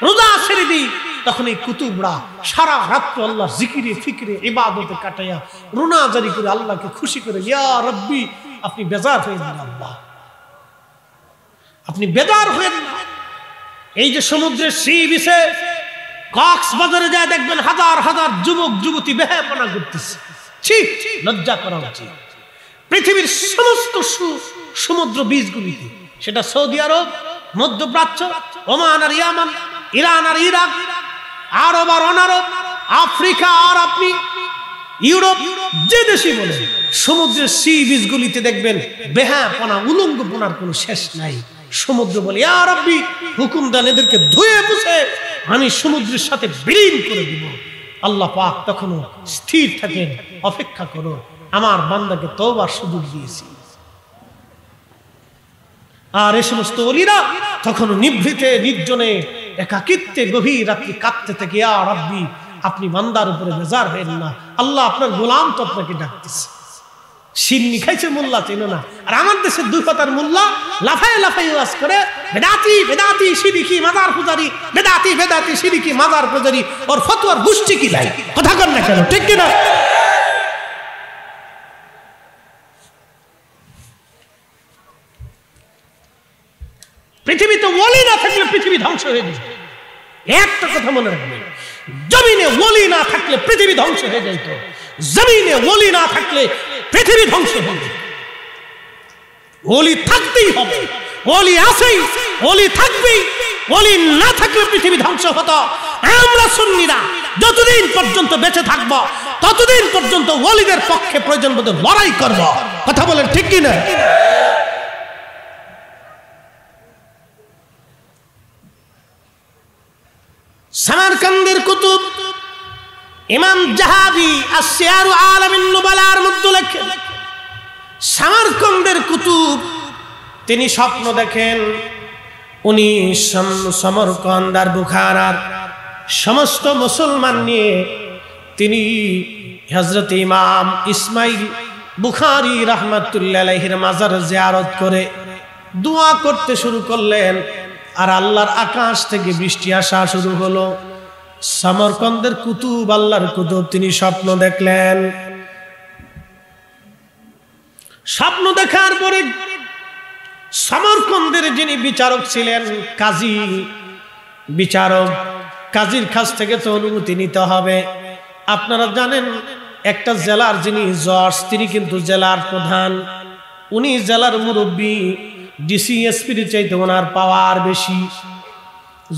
Speaker 1: রোজা ছেড়ে দিই, তখন এই কুতুবরা সারা রাত্র আল্লাহ জিকিরে ফিকিরে ইবাদতে কাটাইয়া রুনা জারি করে আল্লাহকে খুশি করে, ইয়া রব্বি, আপনি বেজার হয়ে যান, আল্লাহ আপনি বেজার হয়ে। এই যে সমুদ্রের সি বিচে কক্সবাজারে যায় দেখবেন হাজার হাজার যুবক যুবতী বেহায়াপনা করতেছে। ঠিক লজ্জা করা উচিত। পৃথিবীর সমস্ত সমুদ্র বীজগুলিতে, সেটা সৌদি আরব, মধ্যপ্রাচ্য, ওমান আর ইয়ামান, ইরান আর ইরাক, আরব আর অনারব, আফ্রিকা আর আপনি ইউরোপ, যে দেশে বলে সমুদ্রের সি বীজগুলিতে দেখবেন বেহায়াপনা, উলঙ্গপনার কোনো শেষ নাই। সমুদ্র বলে, ইয়া রাব্বি, হুকুম দেন এদেরকে ধুয়ে মুছে আমি সমুদ্রের সাথে বিলীন করে দিব। আল্লাহ পাক তখনও স্থির থাকেন, অপেক্ষা করো, আমার বান্দাকে তওবার সুযোগ দিয়েছি। আর এই সমস্ত ওলিরা তখনও নিভৃতে নির্জনে একাকিত্বে গভীর রাত্রি কাঁদতে থেকে, ইয়া রাব্বি, আপনি বান্দার উপরে বেজার হবেন না, আল্লাহ আপনার গোলাম তো আপনাকে ডাকতেছে। সিন্নি খাইছে মোল্লা চিনো না। আর আমার দেশের দুই কথার মোল্লা লাফাই লাফাই ওয়াজ করে বেদাতি বেদাতি শিরিকি মাজার পূজারি, বেদাতি বেদাতি শিরিকি মাজার পূজারি, ওর ফতোয়ার গোষ্ঠী কি লাই, কথা কর না কেন, ঠিক কিনা? পৃথিবীতে ওলি না থাকলে পৃথিবী ধ্বংস হয়ে যাবে। একটা কথা মনে রাখবেন, জমিনে ওলি না থাকলে পৃথিবী ধ্বংস হয়ে যেত। জমিনে ওলি না থাকলে পৃথিবী ধ্বংস হয়ে যেত। ওলি থাকতেই হবে, ওলি আছেই, ওলি থাকবেই। ওলি না থাকলে পৃথিবী ধ্বংস হতো। আমরা সুন্নিরা যতদিন পর্যন্ত বেঁচে থাকবো ততদিন পর্যন্ত ওলিদের পক্ষে প্রয়োজন মতো লড়াই করব। কথা বলেন ঠিক কিনা? সামারকান্দের কুতুব ইমাম জাহাবি আসিয়ারু আলামিন নুবালার মধ্যে লেখেন, সামারকান্দের কুতুব তিনি স্বপ্ন দেখেন উনি সমরকন্দ আর বুখারার সমস্ত মুসলমান নিয়ে তিনি হযরত ইমাম ইসমাইল বুখারী রাহমাতুল্লাহি আলাইহির মাজার জিয়ারত করে দোয়া করতে শুরু করলেন। আর আল্লাহর আকাশ থেকে বৃষ্টি আসা শুরু হলো। সমরকন্দের কুতুব, আল্লাহর কুতুব, তিনি স্বপ্ন দেখলেন। স্বপ্ন দেখার পরে সমরকন্দের যিনি বিচারক ছিলেন, কাজী বিচারক, কাজীর কাছ থেকে তো অনুমতি নিতে হবে। আপনারা জানেন একটা জেলার যিনি জজ, তিনি কিন্তু জেলার প্রধান, উনি জেলার মুরব্বী। ডিসি এসপির চাইতে ওনার পাওয়ার বেশি।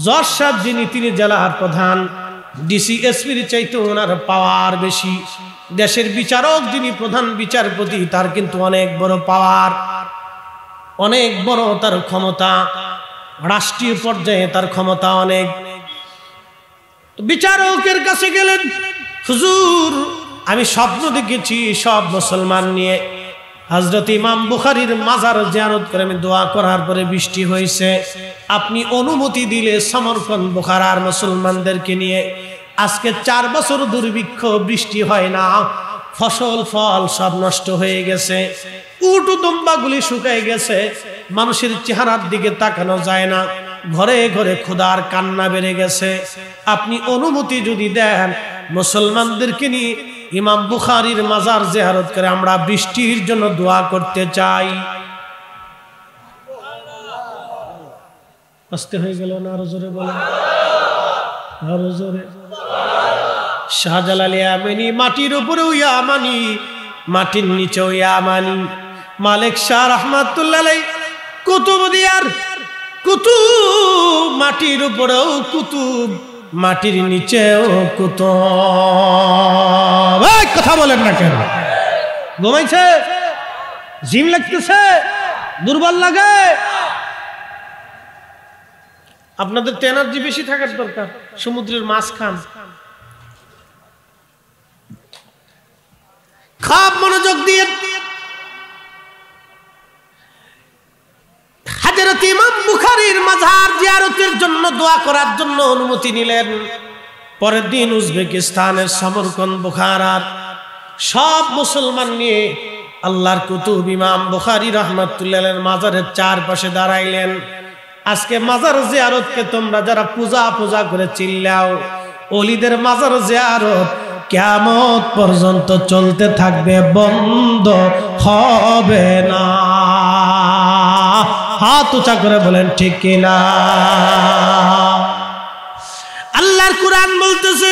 Speaker 1: জজ সাহেব যিনি, তিনি জেলার প্রধান, ডিসি এসপির চাইতে ওনার পাওয়ার বেশি। দেশের বিচারক যিনি প্রধান বিচারপতি, তার কিন্তু অনেক বড় পাওয়ার, অনেক বড় তার ক্ষমতা, রাষ্ট্রীয় পর্যায়ে তার ক্ষমতা অনেক। বিচারকের কাছে গেলেন, হুজুর আমি স্বপ্ন দেখেছি সব মুসলমান নিয়ে হযরত ইমাম বুখারীর মাজার জিয়ারত করে আমি দোয়া করার পরে বৃষ্টি হয়েছে। আপনি অনুমতি দিলে সমরকন্দ বুখারার মুসলমানদেরকে নিয়ে, আজকে 4 বছর দুর্ভিক্ষ, বৃষ্টি হয় না, ফসল ফল সব নষ্ট হয়ে গেছে, উট দুম্বাগুলি শুকিয়ে গেছে, মানুষের চেহারার দিকে তাকানো যায় না, ঘরে ঘরে ক্ষুধার কান্না বেড়ে গেছে। আপনি অনুমতি যদি দেন মুসলমানদেরকে নিয়ে ইমাম বুখারীর মাজার জিয়ারত করে আমরা বৃষ্টির জন্য দোয়া করতে চাই। আস্তে হয়ে গেল না, আরো জোরে বলেন, আরো জোরে। শাহজালাল ইয়ামানি, মাটির উপরেও ইয়ামানি, মাটির নিচেও ইয়ামানি। মালিক শাহ রাহমাতুল্লাহ আলাইহি কুতুবদিয়ার কুতুব, মাটির উপরেও কুতুব, মাটির নিচেও কুতুব। কথা বলেন না কেন? ঘুমাইছে, জিম লাগতেছে, দুর্বল লাগে? আপনাদের তো এনার্জি বেশি থাকার দরকার। সমুদ্রের মাছ খান, খুব মনোযোগ দিয়ে। হযরত ইমাম বুখারীর মাজার জিয়ারতের জন্য দোয়া করার জন্য অনুমতি নিলেন। পরের দিন উজবেকিস্তানের সমরকন্দ বুখারার সব মুসলমান নিয়ে আল্লাহর কুতুব ইমাম বুখারী রাহমাতুল্লাহ আলাইহির মাজারের চারপাশে দাঁড়াইলেন। আজকে মাজার জিয়ারতকে তোমরা যারা পূজা করে চিল্লাও, ওলিদের মাজার জিয়ারত কিয়ামত পর্যন্ত চলতে থাকবে, বন্ধ হবে না। হাত উঁচা করে বলেন ঠিক কিনা? আল্লাহর কুরআন বলতেছে,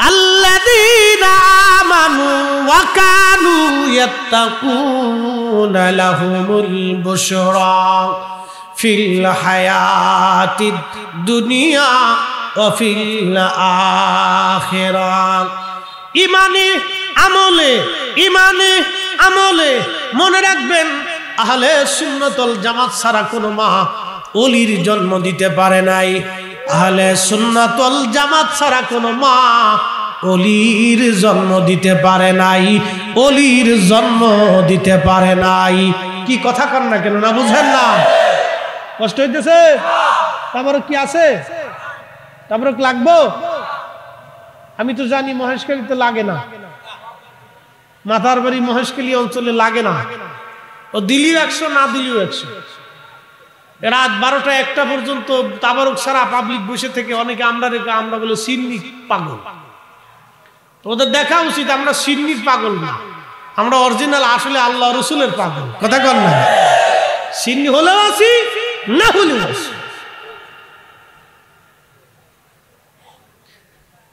Speaker 1: আল্লাযীনা আমানু ওয়া কানু ইয়াত্তাকুনা লাহুমুল বুশরা ফিল হায়াতিদ দুনিয়া ওয়া ফিল আখিরাহ। ইমানে আমলে মনে রাখবেন, আহলে সুন্নাতুল জামাত ছাড়া কোনো মা ওলির জন্ম দিতে পারে নাই। আহলে সুন্নাতুল জামাত ছাড়া কোনো মা ওলির জন্ম দিতে পারে নাই, ওলির জন্ম দিতে পারে নাই। কি কথা কন না কেন? না বুঝেন না? কষ্ট হইতেছে? তারপরে কি আছে? তারপরে লাগবো? আমি তো জানি মহেশখালীতে লাগে না। মাথার বাড়ি মহেশখালী অঞ্চলে লাগে না, ও দিলিও 100 না দিলিও 100। রাত 12টা 1টা পর্যন্ত তাবারক সারা পাবলিক বসে থেকে অনেকে আমরা বলে সিন্নি পাগল। ওদের দেখা উচিত আমরা সিন্নির পাগল না, আমরা অরিজিনাল আসলে আল্লাহ রসুলের পাগল। কথা কর না, সিন্নি হলেও আছি না হলেও আছি।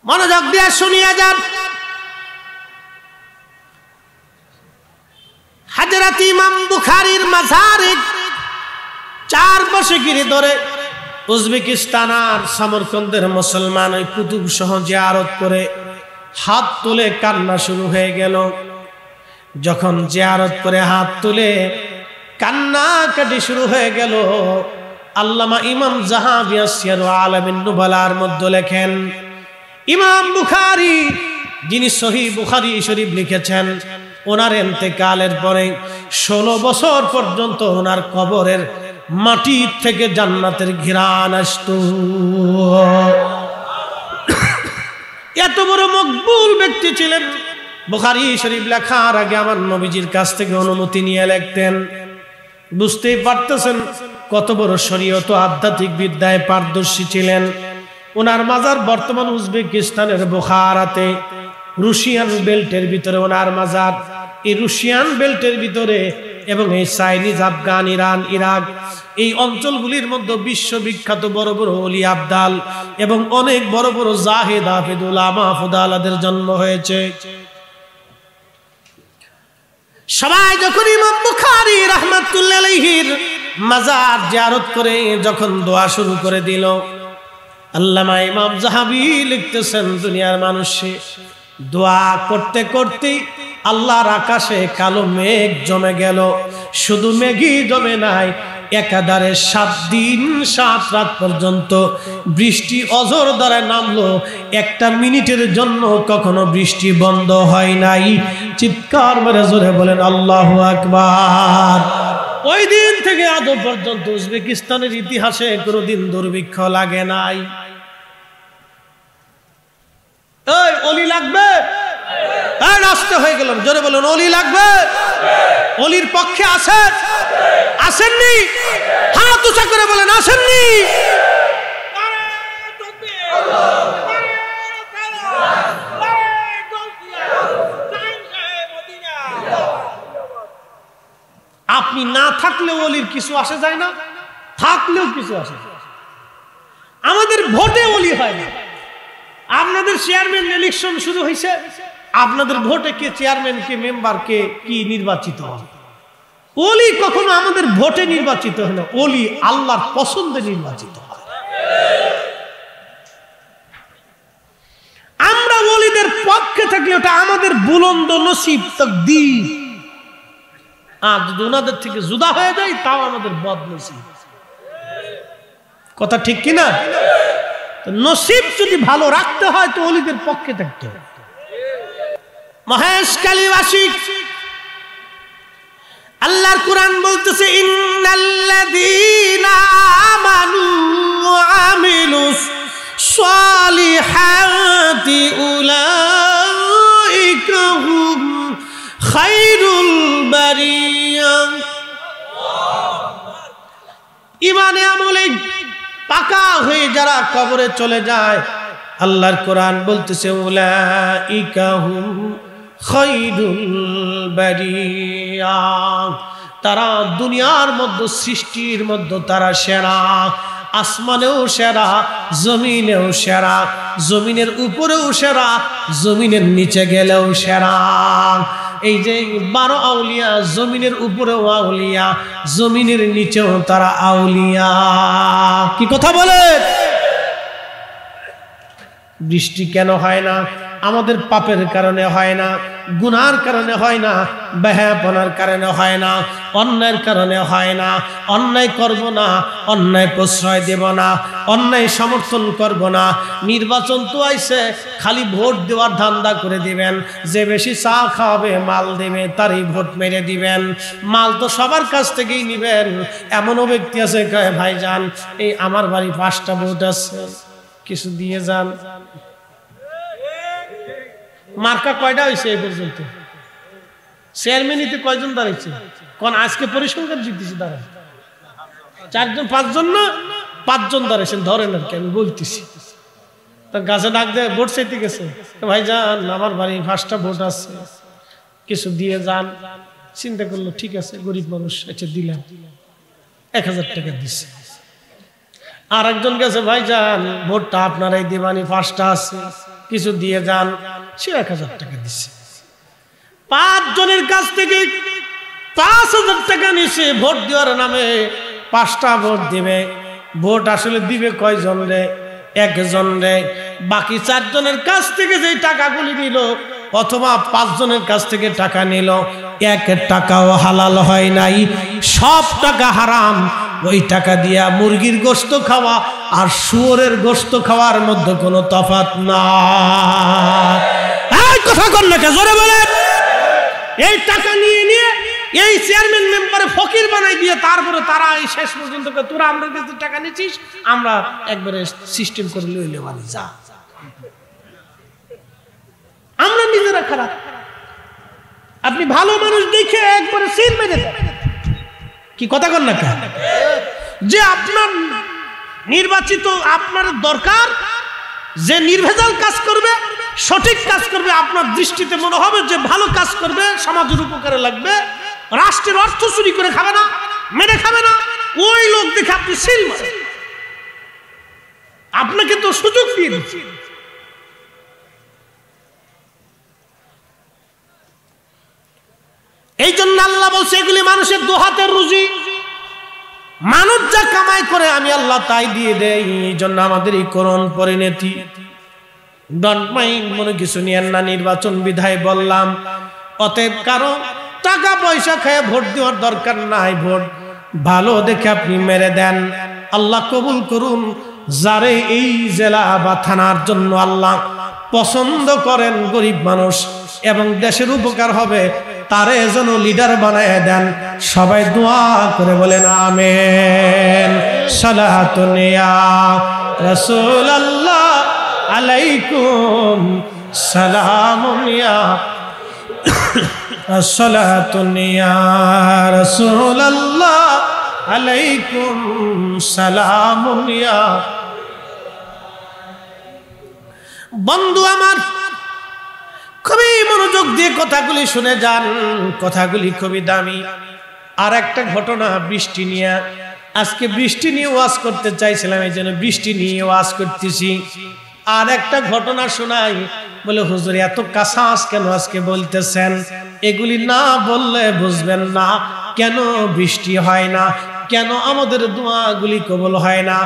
Speaker 1: মনোযোগ দিয়ে শুনিয়া যান। হযরত ইমাম বুখারীর মাজারে 4 বছর ঘিরে ধরে উজবেকিস্তান আর সমরকন্দের মুসলমান ওই কুতুব সহ জিয়ারত করে হাত তুলে কান্না শুরু হয়ে গেল। যখন জিয়ারত করে হাত তুলে কান্না কাটি শুরু হয়ে গেল, আল্লামা ইমাম যাহাবী সিয়ারু আলামিন নুবালার মধ্যে লেখেন, ইমাম বুখারী যিনি সহিহ বুখারী শরীফ লিখেছেন, ওনার ইন্তেকালের পরে 16 বছর পর্যন্ত ওনার কবরের মাটি থেকে জান্নাতের ঘ্রাণ আসতো। এত বড় মকবুল ব্যক্তি ছিলেন। বুখারী শরীফ লেখার আগে আমার নবীজির কাছ থেকে অনুমতি নিয়ে লিখতেন। বুঝতেই পারতেছেন কত বড় শরীয়ত আধ্যাত্মিক বিদ্যায় পারদর্শী ছিলেন। ওনার মাজার বর্তমান উজবেকিস্তানের বুখারাতে, রুশিয়ান বেল্টের ভিতরে ওনার মাজার। এই রুশিয়ান বেল্টের ভিতরে এবং এই চাইনিজ, আফগান, ইরান, ইরাক এই অঞ্চলগুলির মধ্যে বিশ্ববিখ্যাত বড় বড় ওলি আবদাল এবং অনেক বড় বড় জাহেদ, হাফেজ, উলামা, ফুদালাদের জন্ম হয়েছে। সবাই যখন ইমাম বুখারী রাহমাতুল্লাহি আলাইহির মাজার জিয়ারত করে যখন দোয়া শুরু করে দিল, আল্লামা ইমাম যাহাবী লিখতেছেন, দুনিয়ার মানুষে দোয়া করতে করতে আল্লাহর আকাশে কালো মেঘ জমে গেল। শুধু মেঘই জমে নাই, একাধারে 7 দিন 7 রাত পর্যন্ত বৃষ্টি অঝোর ধারে নামলো। 1টা মিনিটের জন্য কখনো বৃষ্টি বন্ধ হয় নাই। চিৎকার মেরে জোরে বলেন আল্লাহু আকবার। ওই দিন থেকে আজ পর্যন্ত উজবেকিস্তানের ইতিহাসে কোনোদিন দুর্ভিক্ষ লাগে নাই। এই অলি লাগবে? হ্যাঁ, রাস্তা হয়ে গেলাম, জোরে বলুন অলি লাগবে? অলির পক্ষে আছেন? আসেননি? হাত উঁচা করে বলেন আসেননি? আপনি না থাকলেও অলির কিছু আসে যায় না, থাকলেও কিছু আসে। আমাদের ভোটে অলি হয় না। আপনাদের চেয়ারম্যান ইলেকশন শুরু হয়েছে, আপনাদের ভোটে কে চেয়ারম্যান, কে মেম্বার, কে কি নির্বাচিত হয়? ওলি কখনো আমাদের ভোটে নির্বাচিত হয় না, ওলি আল্লাহর পছন্দে নির্বাচিত হয়। আমরা ওলিদের পক্ষে থাকলে ওটা আমাদের বুলন্দ নসিব, তাকদীর। আর যদি ওনাদের থেকে জুদা হয়ে যায় তাও আমাদের বদনসিব। কথা ঠিক কিনা? নসিব যদি ভালো রাখতে হয় তো ওলিদের পক্ষে থাকতে হবে। মহেশখালীবাসী, আল্লাহর কুরআন বলতেছে, ইন্নাল্লাযীনা আমানু ওয়া আমিলুস সালিহাতি উলাইকা হুম খায়রুল বারিয়া। ঈমানে আমলে পাকা হয়ে যারা কবরে চলে যায়, আল্লাহর কোরআন বলতেছে, উলাইকা হুম খায়রুল বারিয়া, তারা দুনিয়ার মধ্যে, সৃষ্টির মধ্যে তারা সেরা। আসমানেও সেরা, জমিনেও সেরা, জমিনের উপরেও সেরা, জমিনের নিচে গেলেও সেরা। এই যে 12 আউলিয়া, জমিনের উপরেও আউলিয়া, জমিনের নিচেও তারা আউলিয়া। কি কথা বলে? বৃষ্টি কেন হয় না? আমাদের পাপের কারণে হয় না, গুনার কারণে হয় না, বেহায়াপনার কারণে হয় না, অন্যায়ের কারণে হয় না। অন্যায় করব না, অন্যায় প্রশ্রয় দেব না, অন্যায় সমর্থন করব না। নির্বাচন তো আইছে, খালি ভোট দেওয়ার ধান্দা করে দিবেন। যে বেশি চা খাওয়াবে, মাল দেবে, তারই ভোট মেরে দিবেন। মাল তো সবার কাছ থেকেই নিবেন। এমনও ব্যক্তি আছে কয়, ভাইজান এই আমার বাড়ি 5টা ভোট আছে, কিছু দিয়ে যান। মার্কা কয়টা হয়েছে এই পর্যন্ত? চেয়ারম্যানিতে কয়জন দাঁড়াইছে কোন আজকে পরিসংখ্যান জিতেছি দাঁড়ায় 4 জন 5 জন না 5 জন দাঁড়াইছেন ধরেন আর কি আমি বলতেছি তার গাছে ডাক দেয় ভোট চাইতে গেছে ভাই যান আমার বাড়ি 5টা ভোট আছে কিছু দিয়ে যান চিন্তা করলো ঠিক আছে গরিব মানুষ আচ্ছা দিলাম 1000 টাকা দিছে আর একজন গেছে ভাই যান ভোটটা আপনারাই দিবানি 5টা আছে কিছু দিয়ে যান সে 1000 টাকা দিছে 5 জনের কাছ থেকে 5000 টাকা নিছে ভোট দেওয়ার নামে 5টা ভোট দিবে ভোট আসলে দিবে কয়জন রে একজন রে বাকি 4 জনের কাছ থেকে যে টাকাগুলি নিল অথবা 5 জনের কাছ থেকে টাকা নিল 1 টাকাও হালাল হয় নাই সব টাকা হারাম ওই টাকা দিয়া মুরগির গোশত খাওয়া আর শুয়োরের গোশত খাওয়ার মধ্যে কোনো তফাৎ না এই কথা কোন না জোরে বলেন এই টাকা নিয়ে নিয়ে এই চেয়ারম্যান মেম্বারে ফকির বানাই দিয়ে তারপরে তারা এই শেষ পর্যন্ত তোরা আমরা কাছে টাকা নিছিস আমরা একবারে সিস্টেম করে লইলে মানে যা আমরা নিজেরা খারাপ আপনি ভালো মানুষ দেখে একবারে সিল মেরে দেন কি কথা কর না যে আপনার নির্বাচিত আপনার দরকার যে নির্ভেজাল কাজ করবে সঠিক কাজ করবে আপনার দৃষ্টিতে মনে হবে যে ভালো কাজ করবে সমাজের উপকারে লাগবে রাষ্ট্রের অর্থ চুরি করে খাবে না মেরে খাবে না ওই লোক দেখে আপনি সিল মারেন আপনাকে তো সুযোগ দিয়ে দিচ্ছে এই জন্য আল্লাহ বলছে এগুলি মানুষের দুহাতের রুজি মানুষ যা কামাই করে আমি আল্লাহ তাই দিয়ে দেই এই জন্য আমাদের এই করুণ পরিণতি ডন্ট মাইন্ড মনে কিছু নিয়েন না নির্বাচন বিধায় বললাম অতএব কারো টাকা পয়সা খেয়ে ভোট দেওয়ার দরকার নাই ভোট ভালো দেখে আপনি মেরে দেন আল্লাহ কবুল করুন যারে এই জেলা বা থানার জন্য আল্লাহ পছন্দ করেন গরিব মানুষ এবং দেশের উপকার হবে তারে যেন লিডার বানায় দেন সবাই দোয়া করে বলেন আমিন সালাতুন ইয়া রাসূলুল্লাহ আলাইকুম সালামুন ইয়া সালাতুন ইয়া রাসূলুল্লাহ আলাইকুম সালামুন ইয়া বন্ধু আমার খুবই মনোযোগ দিয়ে কথাগুলি শুনে যান কথাগুলি খুবই দামি আর একটা ঘটনা বৃষ্টি নিয়ে আজকে বৃষ্টি নিয়ে ওয়াজ করতে চাইছিলাম এই জন্য বৃষ্টি নিয়ে ওয়াজ করতেছি আর একটা ঘটনা শোনাই বলে হুজুর এত কাঁচাস কেন আজকে বলতেছেন এগুলি না বললে বুঝবেন না কেন বৃষ্টি হয় না কেন আমাদের দোয়াগুলি কবুল হয় না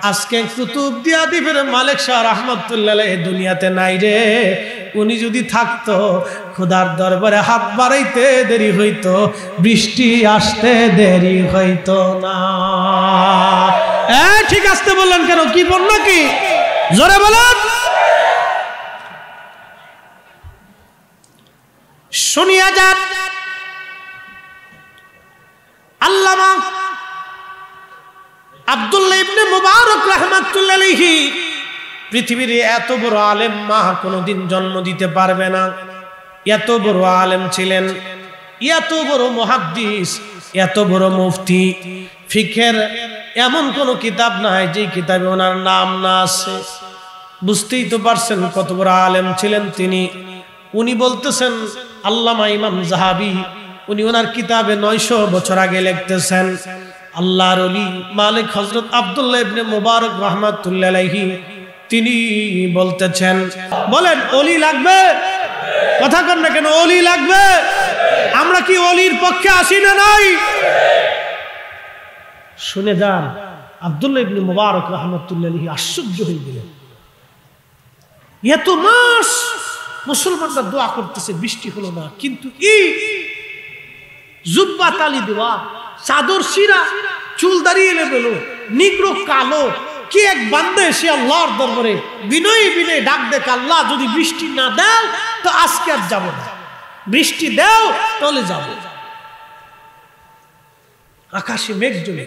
Speaker 1: আজকে কুতুবদিয়া দ্বীপের মালিক শাহ রাহমাতুল্লাহ আলাইহি দুনিয়াতে নাই রে উনি যদি থাকতো খোদার দরবারে হাত বাড়াইতে দেরি হইতো বৃষ্টি আসতে দেরি হইতো না ঠিক আসতে বললেন কেন কি বললো কি জোরে বলেন শুনিয়া যান আল্লামা আব্দুল্লাহ ইবনে মুবারক রাহমাতুল্লাহ আলাইহি পৃথিবীর এত বড় আলেম মা কোনোদিন জন্ম দিতে পারবে না এত বড় আলেম ছিলেন এত বড় মুহাদ্দিস এত বড় মুফতি ফিকহের এমন কোন কিতাব নাই যে কিতাবে ওনার নাম না আছে বুঝতেই তো পারছেন কত বড় আলেম ছিলেন তিনি উনি বলতেছেন আল্লামা ইমাম যাহাবী উনি ওনার কিতাবে 900 বছর আগে লিখতেছেন আল্লাহর ওলি মালিক হযরত আব্দুল্লাহ ইবনে মুবারক রাহমাতুল্লাহ আলাইহি তিনি বলতেছেন বলেন ওলি লাগবে কথা কন না কেন ওলি লাগবে আমরা কি ওলির পক্ষে আসি না নাই শুনে যান আব্দুল্লাহ ইবনে মুবারক রাহমাতুল্লাহ আলাইহি আশ্চর্য হয়ে গেলেন এত মাস মুসলমানরা দোয়া করতেছে বৃষ্টি হলো না কিন্তু কি জুব্বা তালি দেওয়া চাদর শিরা চুল দাঁড়িয়ে এলো নিগ্রো কালো কি এক বান্দা এসে আল্লাহর দরবারে বিনয়ী বিনয় ডাক দেখ আল্লাহ যদি বৃষ্টি না দাও তো আজকে আর যাবো না বৃষ্টি দাও তাহলে যাবো আকাশে মেঘ জমে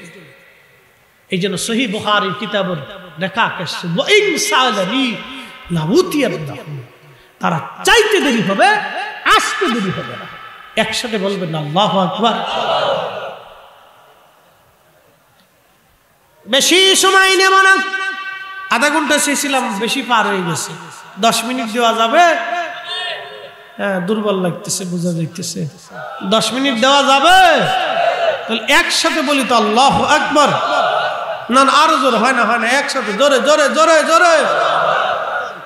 Speaker 1: এই জন্য সহিহ বুখারীর কিতাবের লেখা আছে ওয়াইন সালানি লাউতিয়াবদাহু তারা চাইতে দেরি হবে আসতে দেরি হবে না একসাথে বলবেন আল্লাহু আকবার। বেশি সময় নেব না, আধা ঘন্টা শেষছিলাম, বেশি পার হয়ে গেছে। 10 মিনিট দেওয়া যাবে? হ্যাঁ, দুর্বল লাগতেছে, বোঝা যাইতেছে। 10 মিনিট দেওয়া যাবে? তাহলে একসাথে বলি তো আল্লাহু আকবার। না না, আরো জোরে হয় না, হয় না, একসাথে জোরে জোরে জোরে জোরে।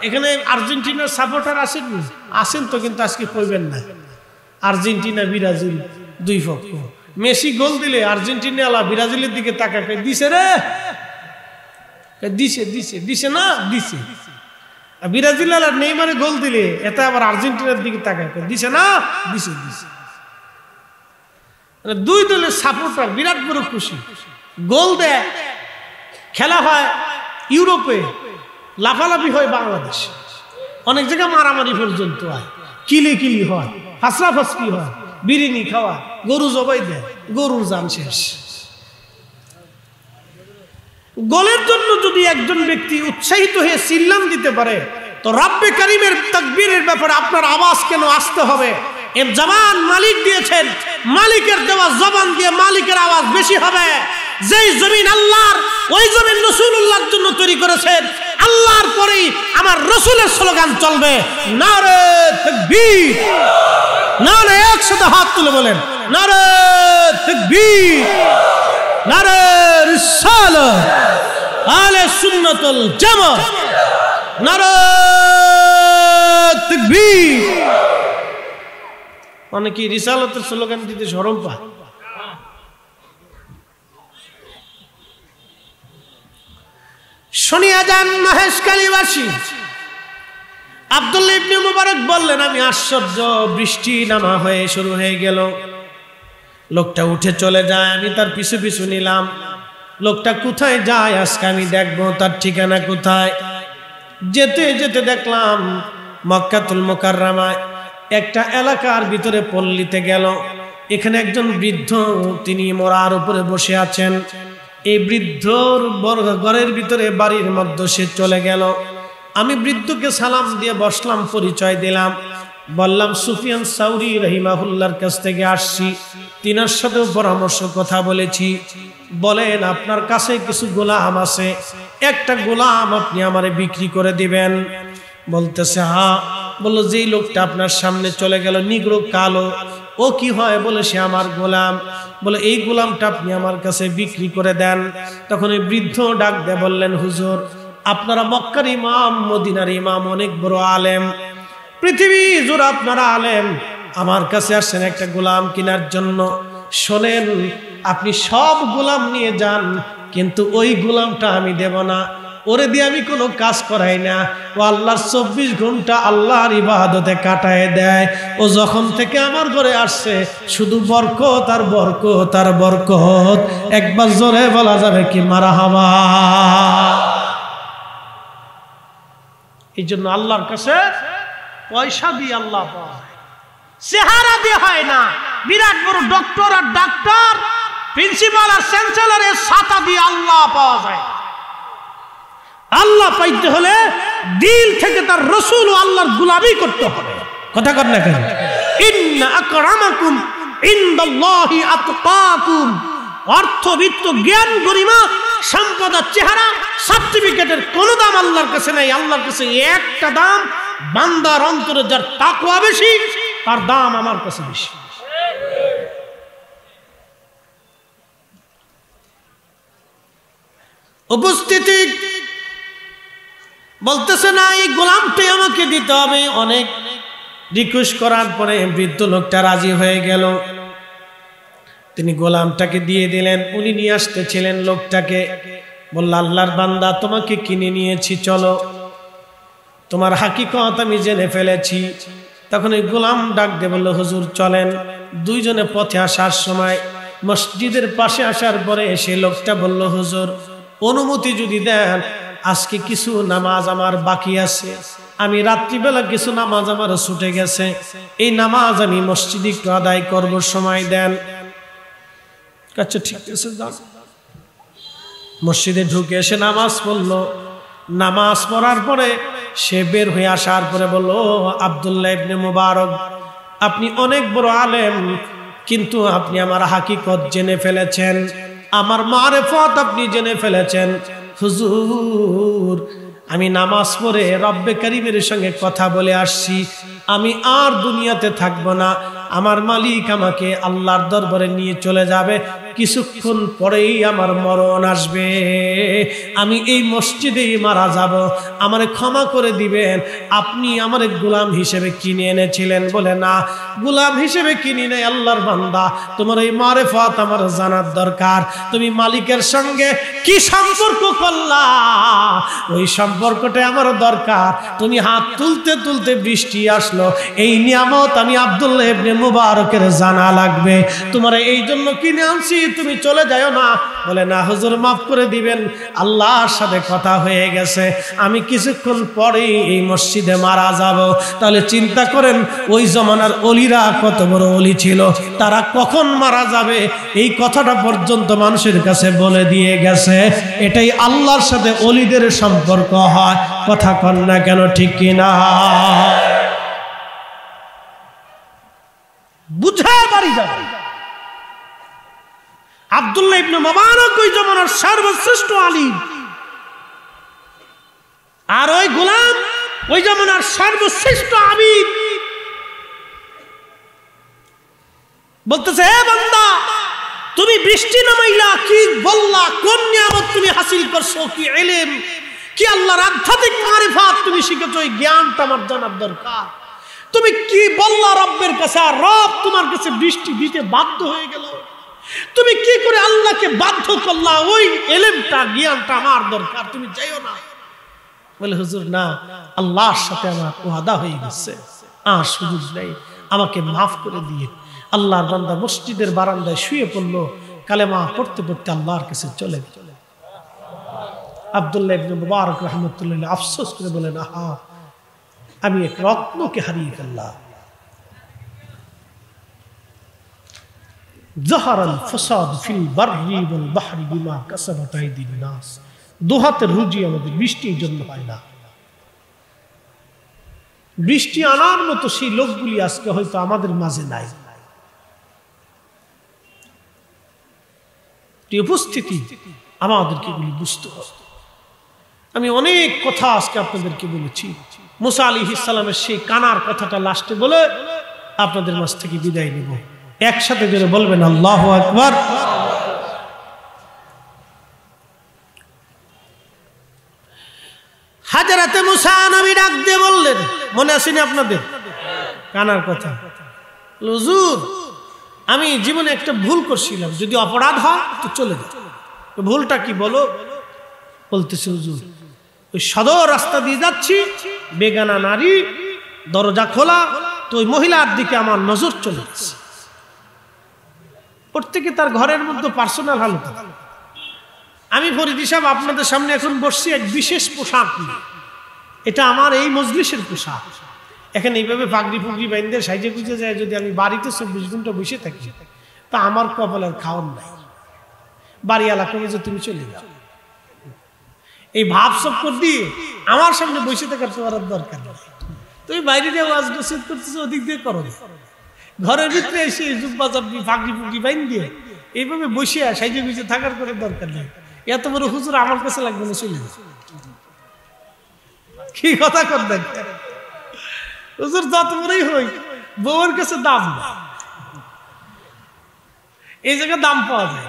Speaker 1: এখানে আর্জেন্টিনার সাপোর্টার আছেন? আছেন তো, কিন্তু আজকে কইবেন না। আর্জেন্টিনা ব্রাজিল দুই পক্ষ, মেসি গোল দিলে আর্জেন্টিনা আলা ব্রাজিলের দিকে তাকায় দিছে রে, দিছে দিছে দিছে না দিছে। ব্রাজিল আলা নেইমারে গোল দিলে এটা আবার আর্জেন্টিনার দিকে তাকায় দিছে না দিছে দিছে। দুই দলের সাপোর্টার বিরাট বড় খুশি, গোল দেয়। খেলা হয় ইউরোপে, লাফালাফি হয় বাংলাদেশে, অনেক জায়গায় মারামারি পর্যন্ত হয়, কিলি কিলি হয়, ফাঁসলাফাসলি হয়, বিরিয়ানি খাওয়া, গরু জবাই দেয়, গরুর জান শেষ। গোলের জন্য যদি একজন ব্যক্তি উৎসাহিত হয়ে চিল্লাম দিতে পারে, তো রব্বে কারীমের তাকবীরের ব্যাপারে আপনার আওয়াজ কেন আসতে হবে? এর জবান মালিক দিয়েছেন, মালিকের দেওয়া জবান দিয়ে মালিকের আওয়াজ বেশি হবে। যেই জমিন আল্লাহর, ওই জমিন রাসূলুল্লাহর জন্য তৈরি করেছেন। আল্লাহর পরেই আমার রাসূলের স্লোগান চলবে, নারে তাকবীর। নারে, একসাথে হাত তুলে বলেন, নারে তাকবীর, নারে রিসালাত, আহলে সুন্নাতুল জামাত, নারে তাকবীর। অনেকে রিসালাতের স্লোগান দিতে শরম পায়। শুনিয়া যান মহেশখালীবাসী। আব্দুল্লাহ ইবনে মুবারক বললেন, আমি আশ্চর্য, বৃষ্টি নামা হয়ে শুরু হয়ে গেল। লোকটা উঠে চলে যায়, আমি তার পিছু পিছু নিলাম। লোকটা কোথায় যায় আজকে আমি দেখবো, তার ঠিকানা কোথায়। যেতে যেতে দেখলাম মক্কাতুল মুকাররমায় একটা এলাকার ভিতরে পল্লীতে গেল। এখানে একজন বৃদ্ধ, তিনি মরার উপরে বসে আছেন। এই বৃদ্ধর ঘরের ভিতরে বাড়ির মধ্যে সে চলে গেল। আমি বৃদ্ধকে সালাম দিয়ে বসলাম, পরিচয় দিলাম, বললাম সুফিয়ান সাউরি রাহিমাহুল্লাহর কাছ থেকে আসছি, তিনার সাথেও পরামর্শ কথা বলেছি। বলেন আপনার কাছে কিছু গোলাম আছে, একটা গোলাম আপনি আমারে বিক্রি করে দিবেন। বলতেছে হ্যাঁ। বলল যেই লোকটা আপনার সামনে চলে গেল, নিগ্রো কালো, ও কি হয়? বলে সে আমার গোলাম। বলে এই গোলামটা আপনি আমার কাছে বিক্রি করে দেন। তখন এই বৃদ্ধ ডাক দিয়ে বললেন, হুজুর আপনারা মক্কার ইমাম, মদিনার ইমাম, অনেক বড় আলেম, পৃথিবী জুড়ে আপনারা আলেম, আমার কাছে আসছেন একটা গোলাম কেনার জন্য। শোনেন, আপনি সব গোলাম নিয়ে যান, কিন্তু ওই গোলামটা আমি দেব না, ওরে দিয়ে আমি কোনো কাজ করাই না। ও আল্লাহর 24 ঘন্টা আল্লাহর ইবাদতে কাটায় দেয়। ও যখন থেকে আমার ঘরে আসছে শুধু বরকত আর বরকত আর বরকত। একবার জোরে বলা যাবে কি মারহাবা? এই জন্য আল্লাহর কাছে পয়সা দিয়ে আল্লাহ পায়, চেহারা দিয়ে হয় না। বিরাট বড় ডক্টর আর ডাক্তার, প্রিন্সিপাল আর চ্যান্সেলরের ছাতা দিয়ে আল্লাহ পাওয়া যায়। আল্লাহ পাইতে হলে দিল থেকে তার রাসূল ও আল্লাহর গোলামি করতে হবে। কথা কর না কেন? ইন্না আকরামাকুম ইনদাল্লাহি আতকাকুম। অর্থবিত্ত, জ্ঞান, গরিমা, সম্পদ, চেহারা, সার্টিফিকেটের কোনো দাম আল্লাহর কাছে নাই। আল্লাহর কাছে একটা দাম, বান্দার অন্তরে যার তাকওয়া বেশি, তার দাম আমার কাছে বেশি। উপস্থিতি বলতেছে না, এই গোলামটাই আমাকে দিতে হবে। অনেক রিকোয়েস্ট করার পরে বৃদ্ধ লোকটা রাজি হয়ে গেল। তিনি গোলামটাকে দিয়ে দিলেন। উনি নিয়ে আসতেছিলেন লোকটাকে। বলল, আল্লাহর বান্দা, তোমাকে কিনে নিয়েছি, চলো, তোমার হাকিকত আমি জেনে ফেলেছি। তখন এই গোলাম ডাক দিয়ে বলল, হুজুর চলেন। দুইজনে পথে আসার সময় মসজিদের পাশে আসার পরে সে লোকটা বলল, হুজুর অনুমতি যদি দেন, আজকে কিছু নামাজ আমার বাকি আছে, আমি রাত্রিবেলা কিছু নামাজ আমার ছুটে গেছে, এই নামাজ আমি মসজিদে একটু আদায় করব, সময় দেন। আচ্ছা ঠিক আছে, যান। মসজিদে ঢুকে এসে নামাজ পড়লো। নামাজ পড়ার পরে সে বের হয়ে আসার পরে বলল, আব্দুল্লাহ ইবনে মুবারক, আপনি অনেক বড় আলেম, কিন্তু আপনি আমার হাকিকত জেনে ফেলেছেন, আমার মারিফত আপনি জেনে ফেলেছেন। হুজুর, আমি নামাজ পড়ে রব্বে কারীমের সঙ্গে কথা বলে আসছি, আমি আর দুনিয়াতে থাকব না, আমার মালিক আমাকে আল্লাহর দরবারে নিয়ে চলে যাবে, কিছুক্ষণ পরেই আমার মরণ আসবে, আমি এই মসজিদেই মারা যাব, আমারে ক্ষমা করে দিবেন। আপনি আমারে গোলাম হিসেবে কিনে এনেছিলেন? বলে না, গোলাম হিসেবে কিনি নাই আল্লাহর বান্দা, তোমার এই মারিফত আমার জানার দরকার। তুমি মালিকের সঙ্গে কি সম্পর্ক করলা, ওই সম্পর্কটা আমার দরকার। তুমি হাত তুলতে তুলতে বৃষ্টি আসলো, এই নিয়ামত আমি আব্দুল্লাহ ইবনে মুবারকের জানা লাগবে, তোমার এই জন্য কিনে আনছি, তুমি চলে যাও না। বলে না হুজুর, মাফ করে দিবেন, আল্লাহর সাথে কথা হয়ে গেছে, আমি কিছুক্ষণ পরেই এই মসজিদে মারা যাব। তাহলে চিন্তা করেন ওই জমানার অলিরা কত বড় অলি ছিল, তারা কখন মারা যাবে এই কথাটা পর্যন্ত মানুষের কাছে বলে দিয়ে গেছে। এটাই আল্লাহর সাথে অলিদের সম্পর্ক হয়। কথা কন না কেন, ঠিক কিনা? বুঝায় বাড়ি যাবে। আব্দুল্লাহ ইবনে মুবারক ওই জমানার সর্বশ্রেষ্ঠ আলিম, আর ওই গোলাম ওই জমানার সর্বশ্রেষ্ঠ আবিদ। বলতেছে, হে বান্দা, তুমি বৃষ্টি নামাইলা, কি বললা, কোন নিয়ামত তুমি হাসিল করছো, কি ইলম, কি আল্লাহর আধ্যাত্মিক মারিফাত তুমি শিখেছো, এই জ্ঞানটা আমার জানার দরকার। তুমি কি বললা রব্বের কাছে, আর রব তোমার কাছে বৃষ্টি দিতে বাধ্য হয়ে গেল, তুমি কি করে আল্লাহকে বাধ্য করলা, ওই ইলমটা জ্ঞানটা আমার দরকার, তুমি যাইও না। বলে হুজুর না, আল্লাহর সাথে আমার ওয়াদা হয়ে গেছে, আর সুযোগ নেই, আমাকে মাফ করে দিয়ে। আল্লাহর বান্দা মসজিদের বারান্দায় শুয়ে পড়লো, কালেমা পড়তে পড়তে আল্লাহর কাছে চলে গেল। আব্দুল্লাহ ইবনে মুবারক রাহমাতুল্লাহ আফসোস করে বলেন, আহা, আমি এক রত্নকে হারিয়ে ফেললাম। জাহারাল ফাসাদ ফিল বাররি ওয়াল বাহরি বিমা কাসাবাত আইদিন নাস। দুহাতের রুজি আমাদের বৃষ্টির জন্য হয় না। বৃষ্টি আনার মতো সেই লোকগুলি আজকে হয়তো আমাদের মাঝে নাই। উপস্থিতি আমাদেরকে এগুলি বুঝতে হবে। আমি অনেক কথা আজকে আপনাদেরকে বলেছি। মুসা আলাইহিস সালামের সেই কানার কথাটা লাস্টে বলে আপনাদের মাঝ থেকে বিদায় নেব। একসাথে জোরে বলবেন আল্লাহু আকবার। হাজরাতে মুসা নবী ডাক দিয়ে বললেন, মনে আসেনি আপনাদের কানার কথা? হুজুর, আমি জীবনে একটা ভুল করছিলাম, যদি অপরাধ হয় তো চলে যাও। ভুলটা কি বলো? বলতেছে, হুজুর, ওই সদর রাস্তা দিয়ে যাচ্ছি, বেগানা নারী, দরজা খোলা, তো ওই মহিলার দিকে আমার নজর চলে গেছে। প্রত্যেকে তার ঘরের মধ্যে পার্সোনাল হালত। আমি ফরিদি সাহেব আপনাদের সামনে এখন বসছি এক বিশেষ পোশাক নিয়ে, এটা আমার এই মজলিসের পোশাক। এখানে এইভাবে পাগড়ি ফুগড়ি বাইন্দে সাইজে গুজে যায়, যদি আমি বাড়িতে 24 ঘন্টা বসে থাকি তা আমার কপালের খাওয়ার নাই। বাড়ি এলাকা যে তুমি চলে যাও, এই ভাব সব কর দিয়ে আমার সামনে বসে থাকার তোমার দরকার নেই। তুমি বাইরে দিয়ে ওয়াজ নসিহত করতেছো, ওদিক দিয়ে করো, ঘরের ভিতরে এসে জুব্বা জাব্বি পাগড়ি ফুগড়ি বাইন দিয়ে এইভাবে বসে সাইজে গুজে থাকার করে দরকার নেই। এত বড় হুজুর আমার কাছে লাগবে না, চলে কি কথা কর দেখ হুজুর, যত বড়ই হই বউয়ের কাছে দাম না, এই জায়গায় দাম পাওয়া যায়।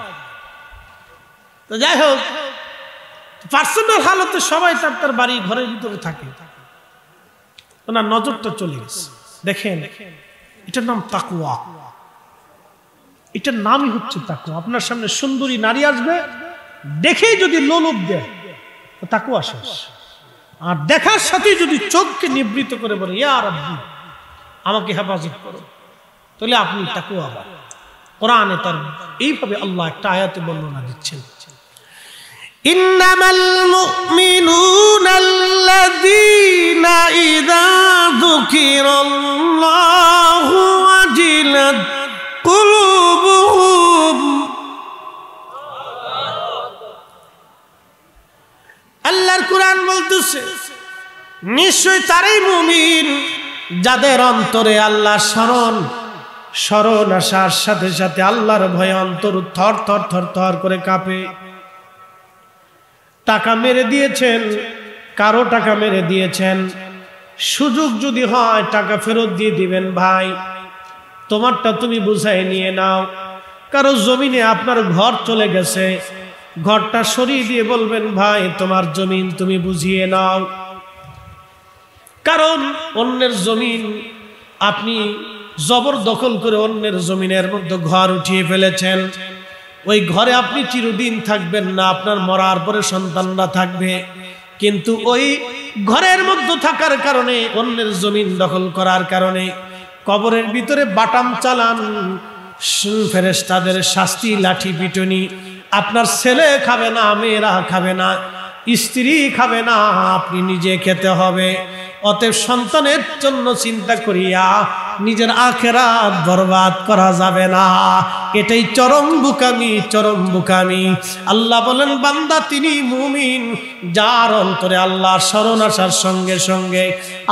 Speaker 1: তো যাই হোক, পার্সোনাল হালতে সবাই তার তার বাড়ি ঘরের ভিতরে থাকে, ওনার নজরটা চলে গেছে। দেখেন, এটার নাম তাকওয়া, এটার নামই হচ্ছে তাকওয়া। আপনার সামনে সুন্দরী নারী আসবে, দেখেই যদি লোলুপ দেয় তো তাকওয়া শেষ। আর দেখার সাথে যদি চোখকে নিবৃত করে বলে, ইয়া রাব্বি আমাকে হেফাজত করো, তাহলে আপনি তাকওয়াবান। কোরআনে তার এইভাবে আল্লাহ একটা আয়াতে বর্ণনা দিচ্ছেন, ইন্নামাল মুমিনুনাল্লাযীনা ইযা যুকিরাল্লাহু ওয়াজিলাত কুলুবুহুম। আল্লাহর কোরআন বলতেছে, নিশ্চয় তারাই মুমিন যাদের অন্তরে আল্লাহ স্মরণ আসার সাথে সাথে আল্লাহর ভয়ে অন্তর থর থর থর থর করে কাঁপে। টাকা মেরে দিয়েছেন, কারো টাকা মেরে দিয়েছেন, সুযোগ যদি হয় টাকা ফেরত দিয়ে দিবেন, ভাই তোমারটা তুমি বুঝাই নিয়ে নাও। কারো জমিনে আপনার ঘর চলে গেছে, ঘরটা সরিয়ে দিয়ে বলবেন ভাই তোমার জমিন তুমি বুঝিয়ে নাও। কারণ অন্যের জমিন আপনি জবরদখল করে অন্যের জমিনের মধ্যে ঘর উঠিয়ে ফেলেছেন, ওই ঘরে আপনি চিরদিন থাকবেন না, আপনার মরার পরে সন্তানরা থাকবে। কিন্তু ওই ঘরের মধ্যে থাকার কারণে, অন্যের জমিন দখল করার কারণে কবরের ভিতরে বাটাম চালান, ফেরেশতাদের শাস্তি, লাঠি পিটুনি। আপনার ছেলে খাবে না, মেয়েরা খাবে না, স্ত্রী খাবে না, আপনি নিজে খেতে হবে। অতএব সন্তানের জন্য চিন্তা করিয়া নিজের আখেরাত বরবাদ করা যাবে না। এটাই চরম বুকামি, চরম বুকামি। আল্লাহ বলেন বান্দা তিনি মুমিন যার অন্তরে আল্লাহর স্মরণ আসার সঙ্গে সঙ্গে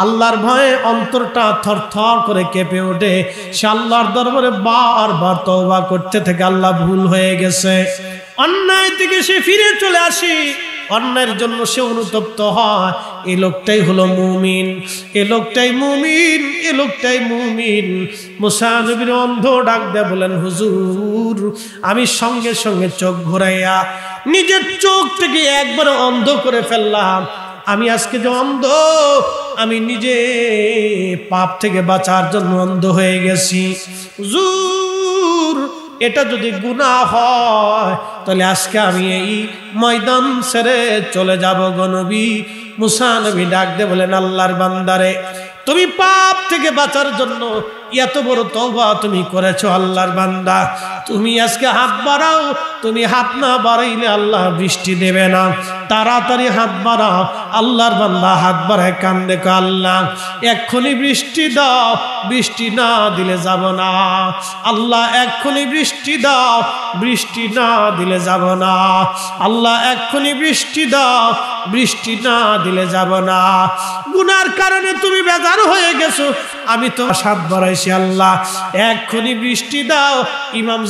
Speaker 1: আল্লাহর ভয়ে অন্তরটা থরথর করে কেঁপে ওঠে। সে আল্লাহর দরবারে বারবার তওবা করতে থাকে, আল্লাহ ভুল হয়ে গেছে, অন্যায় থেকে সে ফিরে চলে আসে, অন্যায়ের জন্য সে অনুতপ্ত হয়। এই লোকটাই হলো মুমিন, এই লোকটাই মুমিন, এই লোকটাই মুমিন। মুসা নবীর অন্ধ ডাক দেয়া বলেন হুজুর আমি সঙ্গে সঙ্গে চোখ ঘুরাইয়া নিজের চোখ থেকে একবারে অন্ধ করে ফেললাম। আমি আজকে যে অন্ধ, আমি নিজে পাপ থেকে বাঁচার জন্য অন্ধ হয়ে গেছি। হুজুর এটা যদি গুনাহ হয় তাহলে আজকে আমি এই ময়দান ছেড়ে চলে যাব গো নবী। মুসা নবী ডাক দিয়ে বলেন আল্লাহর বান্দারে তুমি পাপ থেকে বাঁচার জন্য এত বড় তওবা তুমি করেছো আল্লাহর বান্দা, তুমি আজকে হাত বাড়াও। তুমি হাত না বাড়াইলে আল্লাহ বৃষ্টি দেবে না, তাড়াতাড়ি হাত বাড়াও। আল্লাহর বান্দা হাত বাড়ায় কান্দে, আল্লাহ এক্ষুনি বৃষ্টি দাও, বৃষ্টি না দিলে যাব না। আল্লাহ এক্ষুনি বৃষ্টি দাও, বৃষ্টি না দিলে যাব না। আল্লাহ এক্ষুনি বৃষ্টি দাও, বৃষ্টি না দিলে যাব না। গুনার কারণে তুমি বেজার হয়ে গেছো, আমি তো হাত বাড়াইছি, আল্লাহ এক্ষুনি বৃষ্টি দাও। ইমাম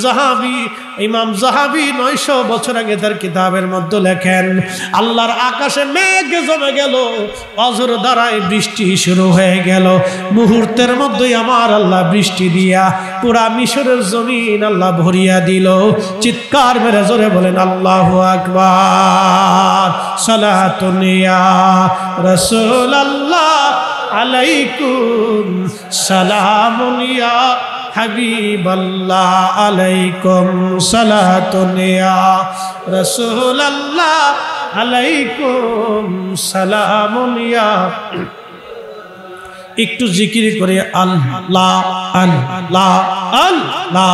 Speaker 1: জাহাবি 900 বছর আগে তার কিতাবের মধ্যে লেখেন আল্লাহর আকাশে মেঘ জমে গেল, অজর দ্বারায় বৃষ্টি শুরু হয়ে গেল। মুহূর্তের মধ্যেই আমার আল্লাহ বৃষ্টি দিয়া পুরা মিশরের জমিন আল্লাহ ভরিয়া দিল। চিৎকার মেরে জোরে বলেন আল্লাহু আকবার। সালাতুন ইয়া রাসূলুল্লাহ আলাইকুম সালামুন ইয়া হাবিবাল্লাহ আলাইকুম সালাতুন ইয়া রাসূলুল্লাহ আলাইকুম সালামুন ইয়া। একটু জিকির করে আল্লাহ আল্লাহ আল্লাহ,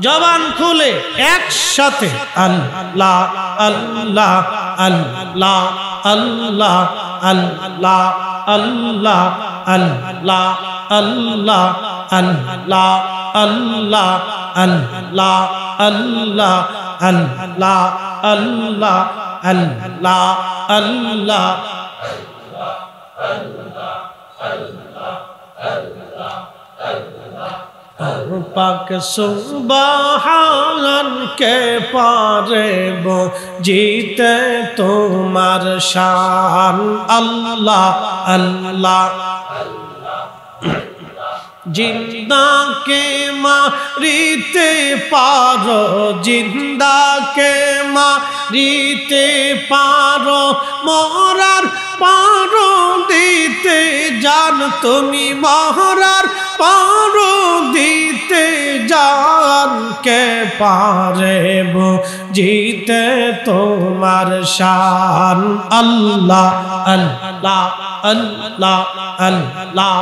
Speaker 1: জবান খুলে একসাথে আল্লাহ আল্লাহ আল্লাহ আল্লাহ আল্লাহ আল্লাহ আল্লাহ আল্লাহ আল্লাহ আল্লাহ আল্লাহ আল্লাহ আল্লাহ আল্লাহ আল্লাহ আল্লাহ। পাক সুবহান কে পারে বো জিতে তোমার শান আল্লাহ আল্লাহ। জিন্দা কে মারিতে পারো, জিন্দা কে মারিতে পারো, মরার পারো দিতে জান তুমি, মরার পারো দিতে জান কে পারে জিতে তোমার শান আল্লাহ আল্লাহ আল্লাহ আল্লাহ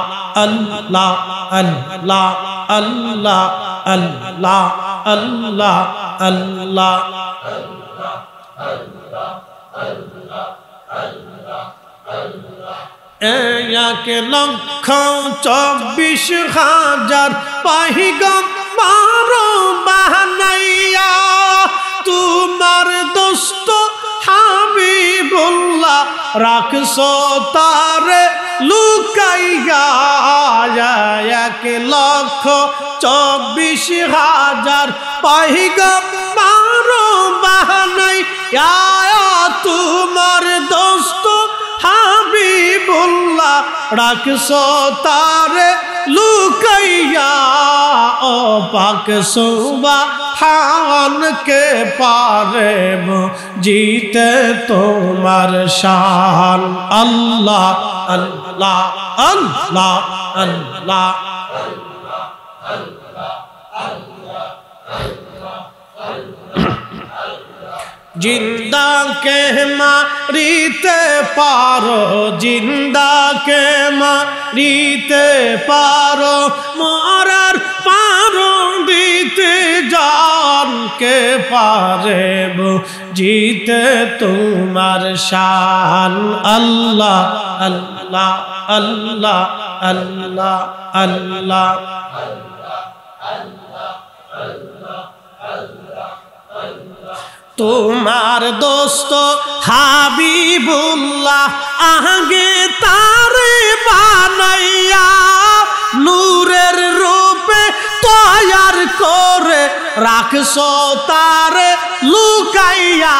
Speaker 1: আল্লাহ আল্লাহ আল্লাহ আল্লাহ আল্লাহ আল্লাহ। এক লক্ষ 24,000 পয়গম্বর বানাইয়া তোমার দোস্ত হাবিবুল্লাহ রাখছো তারে লুকাইয়া 1,24,000 পয়গম্বর বানাইয়া তোমার দোস্ত হাবিবুল্লাহ রাখছো তারে লুকাইয়া। ও পাক সুবহান কে পারে জিতে তোমার শান। আল্লাহ আল্লাহ আল্লাহ আল্লাহ जिंदा के मारीते पारो, जिंदा के मारीते पारो, मरार पारो दीते जान के पारे जीते तुम्हार शान। अल्लाह अल्लाह अल्लाह अल्लाह अल्लाह তোমার দোস্ত হাবিবুল্লাহ আগে তারে বানাইয়া নূরের রূপে তৈয়ার করে রাখছো তারে লুকাইয়া।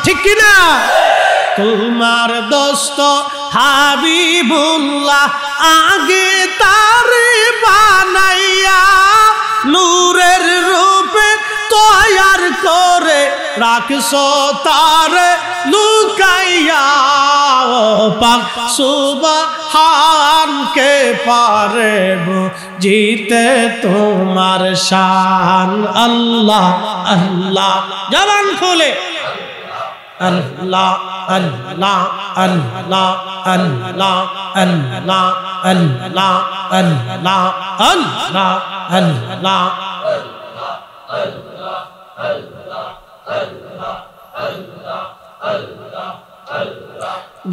Speaker 1: ঠিক না? তোমার দোস্ত হাবিবুল্লাহ আগে তারে বানাইয়া নূরের রূপে তৈয়ার করে রাখছো তারে লুকাইয়া। ও পাক সুবহান কে পারে জিতে তোমার শান। আল্লাহ আল্লাহ জবান খোলে আল্লাহ আল্লাহ আল্লাহ আল্লাহ আল্লাহ আল্লাহ আল্লাহ আল্লাহ আল্লাহ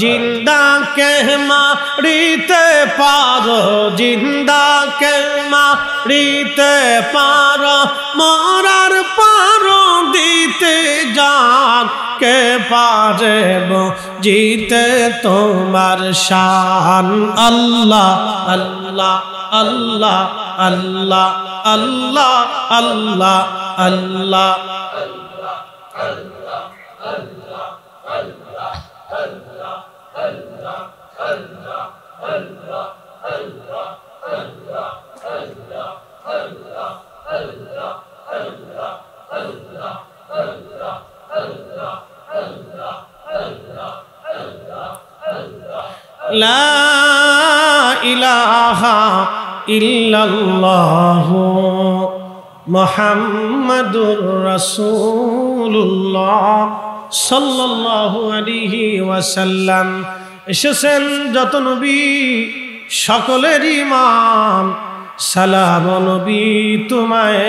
Speaker 1: जिंदा के मारीते पारो, जिंदा के मारीते पारो, मरार पारो दीते जान के पारे जीते तुम्हार शान। अल्लाह अल्लाह अल्लाह अल्लाह अल्लाह अल्लाह अल्लाह ला इलाहा इल्लल्लाहु मुहम्मदुर रसूलुल्लाह सल्लल्लाहु अलैहि वसल्लम। এসেছেন যত নবী সকলের ইমাম, সালাম নবী তোমায়।